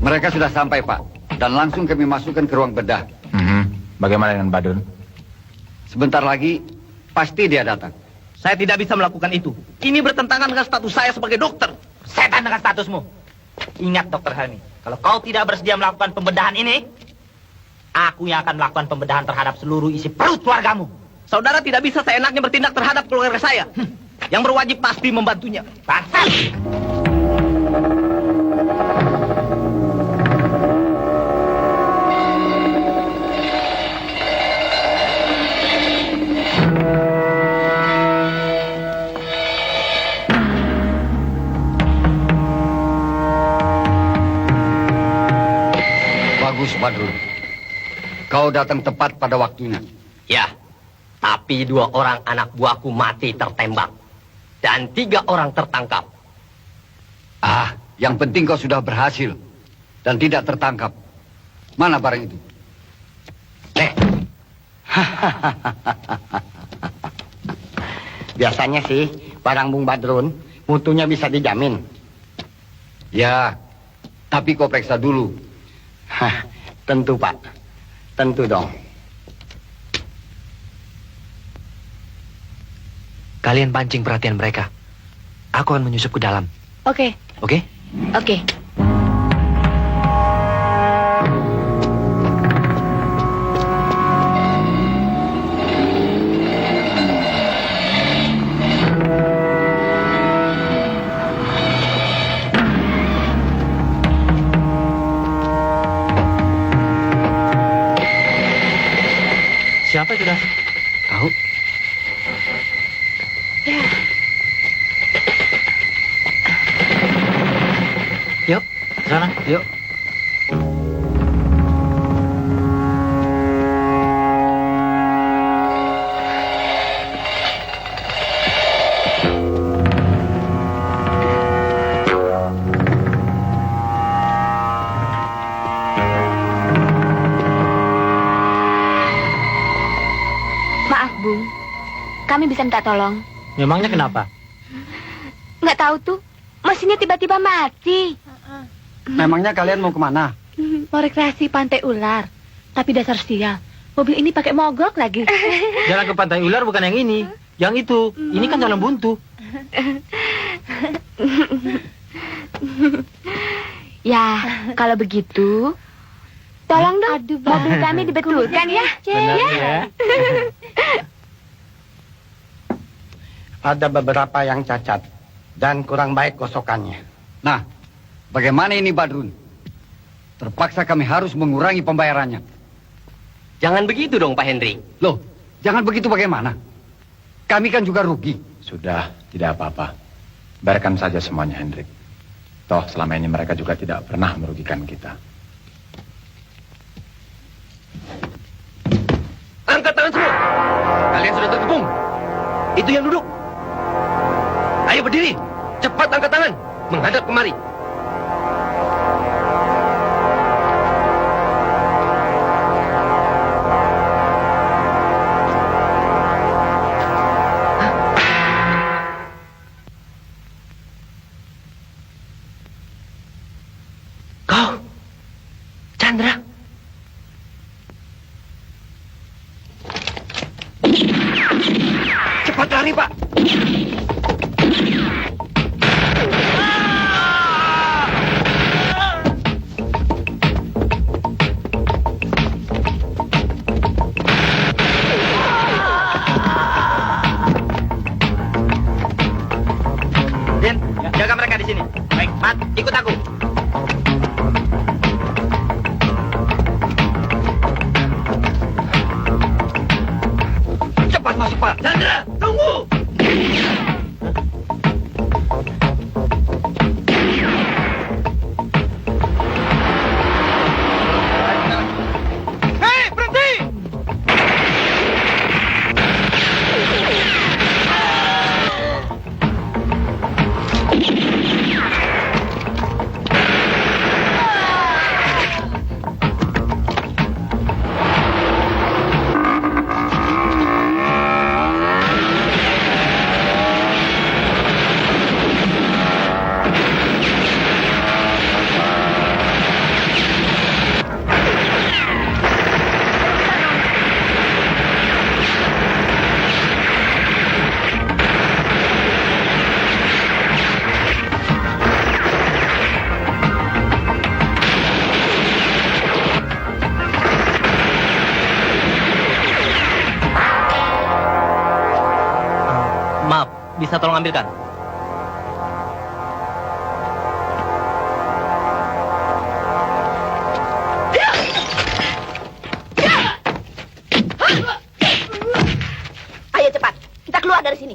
Mereka sudah sampai, Pak. Dan langsung kami masukkan ke ruang bedah. Bagaimana dengan Badrun? Sebentar lagi, pasti dia datang. Saya tidak bisa melakukan itu. Ini bertentangan dengan status saya sebagai dokter. Setan dengan statusmu. Ingat, Dokter Helmi, kalau kau tidak bersedia melakukan pembedahan ini, aku yang akan melakukan pembedahan terhadap seluruh isi perut keluargamu. Saudara tidak bisa seenaknya bertindak terhadap keluarga saya. Yang berwajib pasti membantunya. Bangsat! Bagus, Badrun. Kau datang tepat pada waktunya. Ya, tapi 2 orang anak buahku mati tertembak. Dan 3 orang tertangkap. Yang penting kau sudah berhasil. Dan tidak tertangkap. Mana barang itu? Biasanya sih, barang Bung Badrun, mutunya bisa dijamin. Ya, tapi kau periksa dulu. Tentu, Pak. Tentu dong. Kalian pancing perhatian mereka. Aku akan menyusup ke dalam. Oke. Oke? Oke. Siapa itu, Das? Tahu? Ya. Yuk, sana. Yuk. Maaf, Bung. Kami bisa minta tolong. Memangnya kenapa? Nggak tahu tuh. Mesinnya tiba-tiba mati. Memangnya kalian mau kemana? Mau rekreasi pantai ular. Tapi dasar sial. Mobil ini pakai mogok lagi. Jalan ke pantai ular bukan yang ini. Yang itu. Ini kan jalan buntu. Ya, kalau begitu, tolong dong mobil kami dibetulkan ya. Benar ya. Ada beberapa yang cacat dan kurang baik kosokannya. Nah, bagaimana ini, Badrun? Terpaksa kami harus mengurangi pembayarannya. Jangan begitu dong, Pak Hendrik. Loh, jangan begitu bagaimana? Kami kan juga rugi. Sudah, tidak apa-apa. Biarkan saja semuanya, Hendrik. Toh, selama ini mereka juga tidak pernah merugikan kita. Angkat tangan semua. Kalian sudah terkepung. Itu yang duduk. Ayo berdiri. Cepat angkat tangan. Menghadap kemari. Kau, Chandra. Cepat lari, Pak. Den, jaga mereka di sini. Baik, Mat, ikut aku. Cepat masuk, Pak. Chandra, tunggu. Hei, berhenti! bisa tolong ambilkan? Ayo cepat, kita keluar dari sini.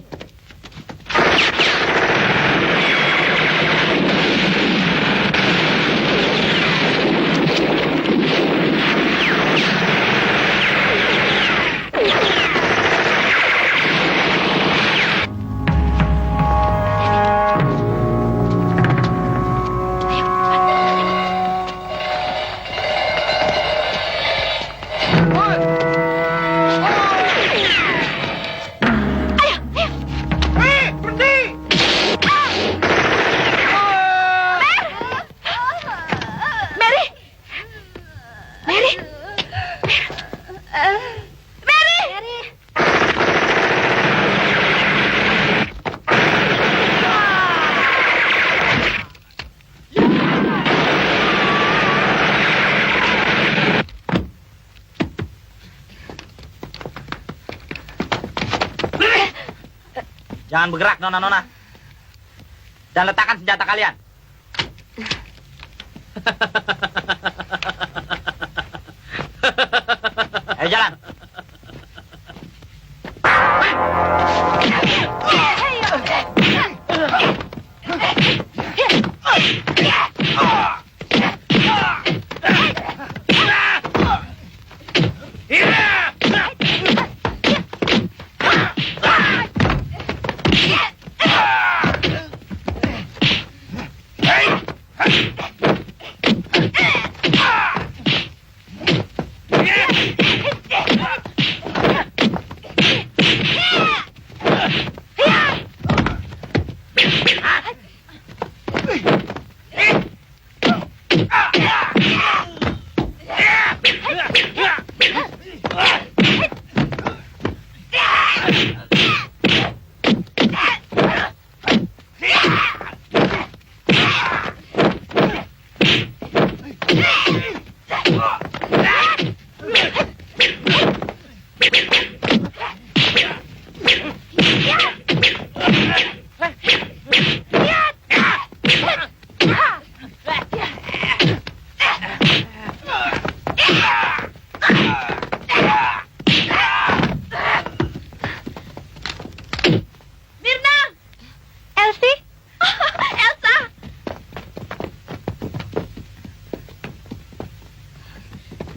Jangan bergerak, nona-nona. Dan letakkan senjata kalian. Ayo jalan.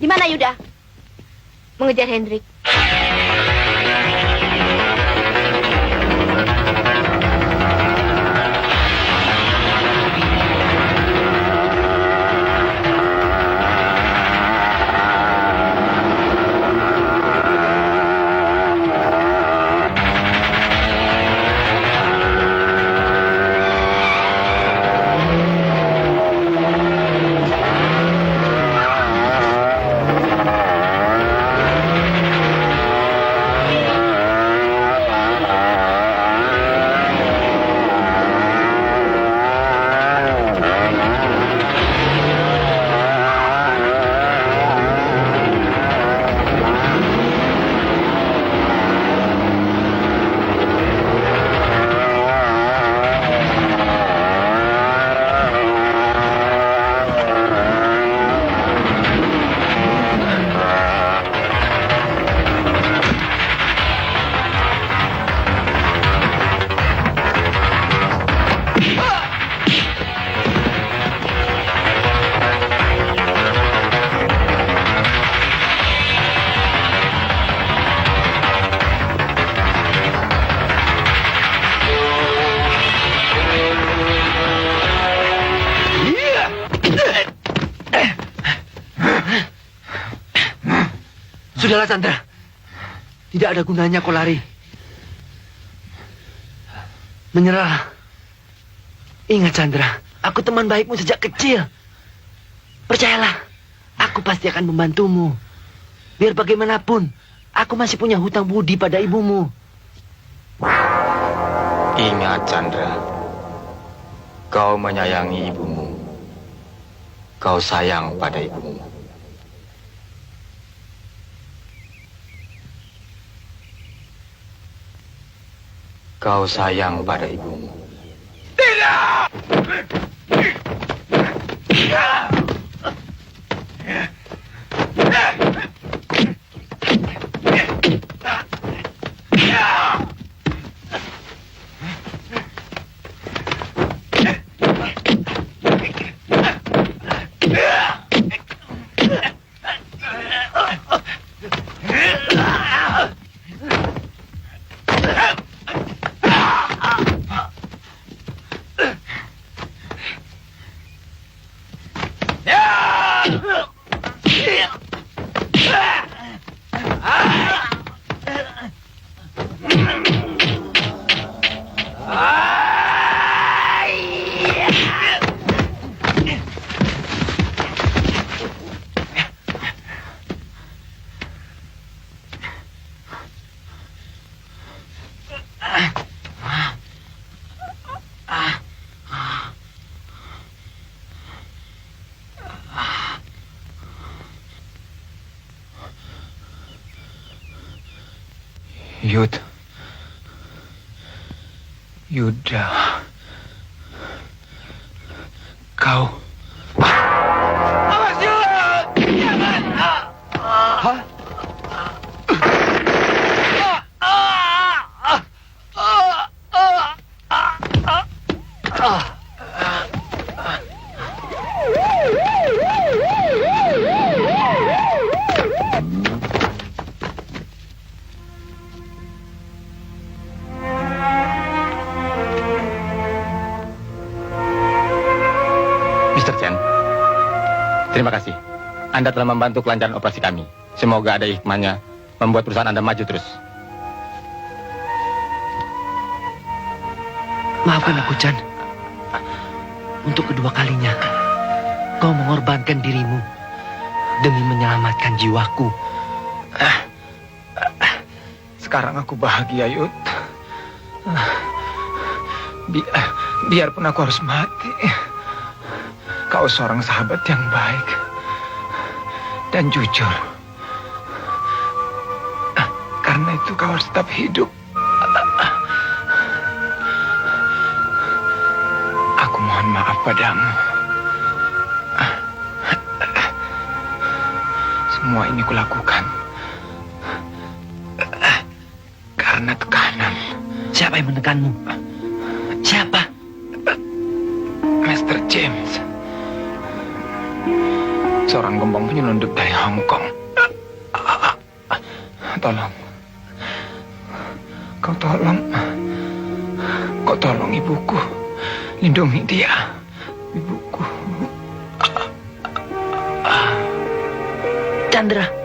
Di mana Yuda? Mengejar Hendrik. Sudahlah, Chandra. Tidak ada gunanya kau lari. Menyerah. Ingat, Chandra. Aku teman baikmu sejak kecil. Percayalah. Aku pasti akan membantumu. Biar bagaimanapun, aku masih punya hutang budi pada ibumu. Ingat, Chandra. Kau menyayangi ibumu. Kau sayang pada ibumu. Kau sayang pada ibumu. Yuda, kau. Awas Yud! Jangan! Hah? Mr. Chen, terima kasih. Anda telah membantu kelancaran operasi kami. Semoga ada hikmahnya membuat perusahaan Anda maju terus. Maafkan aku, Chan. Untuk kedua kalinya, kau mengorbankan dirimu demi menyelamatkan jiwaku. Sekarang aku bahagia, Yud. Biarpun aku harus mati, kau seorang sahabat yang baik dan jujur. Karena itu kau harus tetap hidup. Aku mohon maaf padamu. Semua ini kulakukan karena tekanan. Siapa yang menekanmu? Siapa? Mr. James, seorang gembong penyelundup dari Hong Kong. Tolong, kau tolong ibuku, lindungi dia, ibuku. Chandra.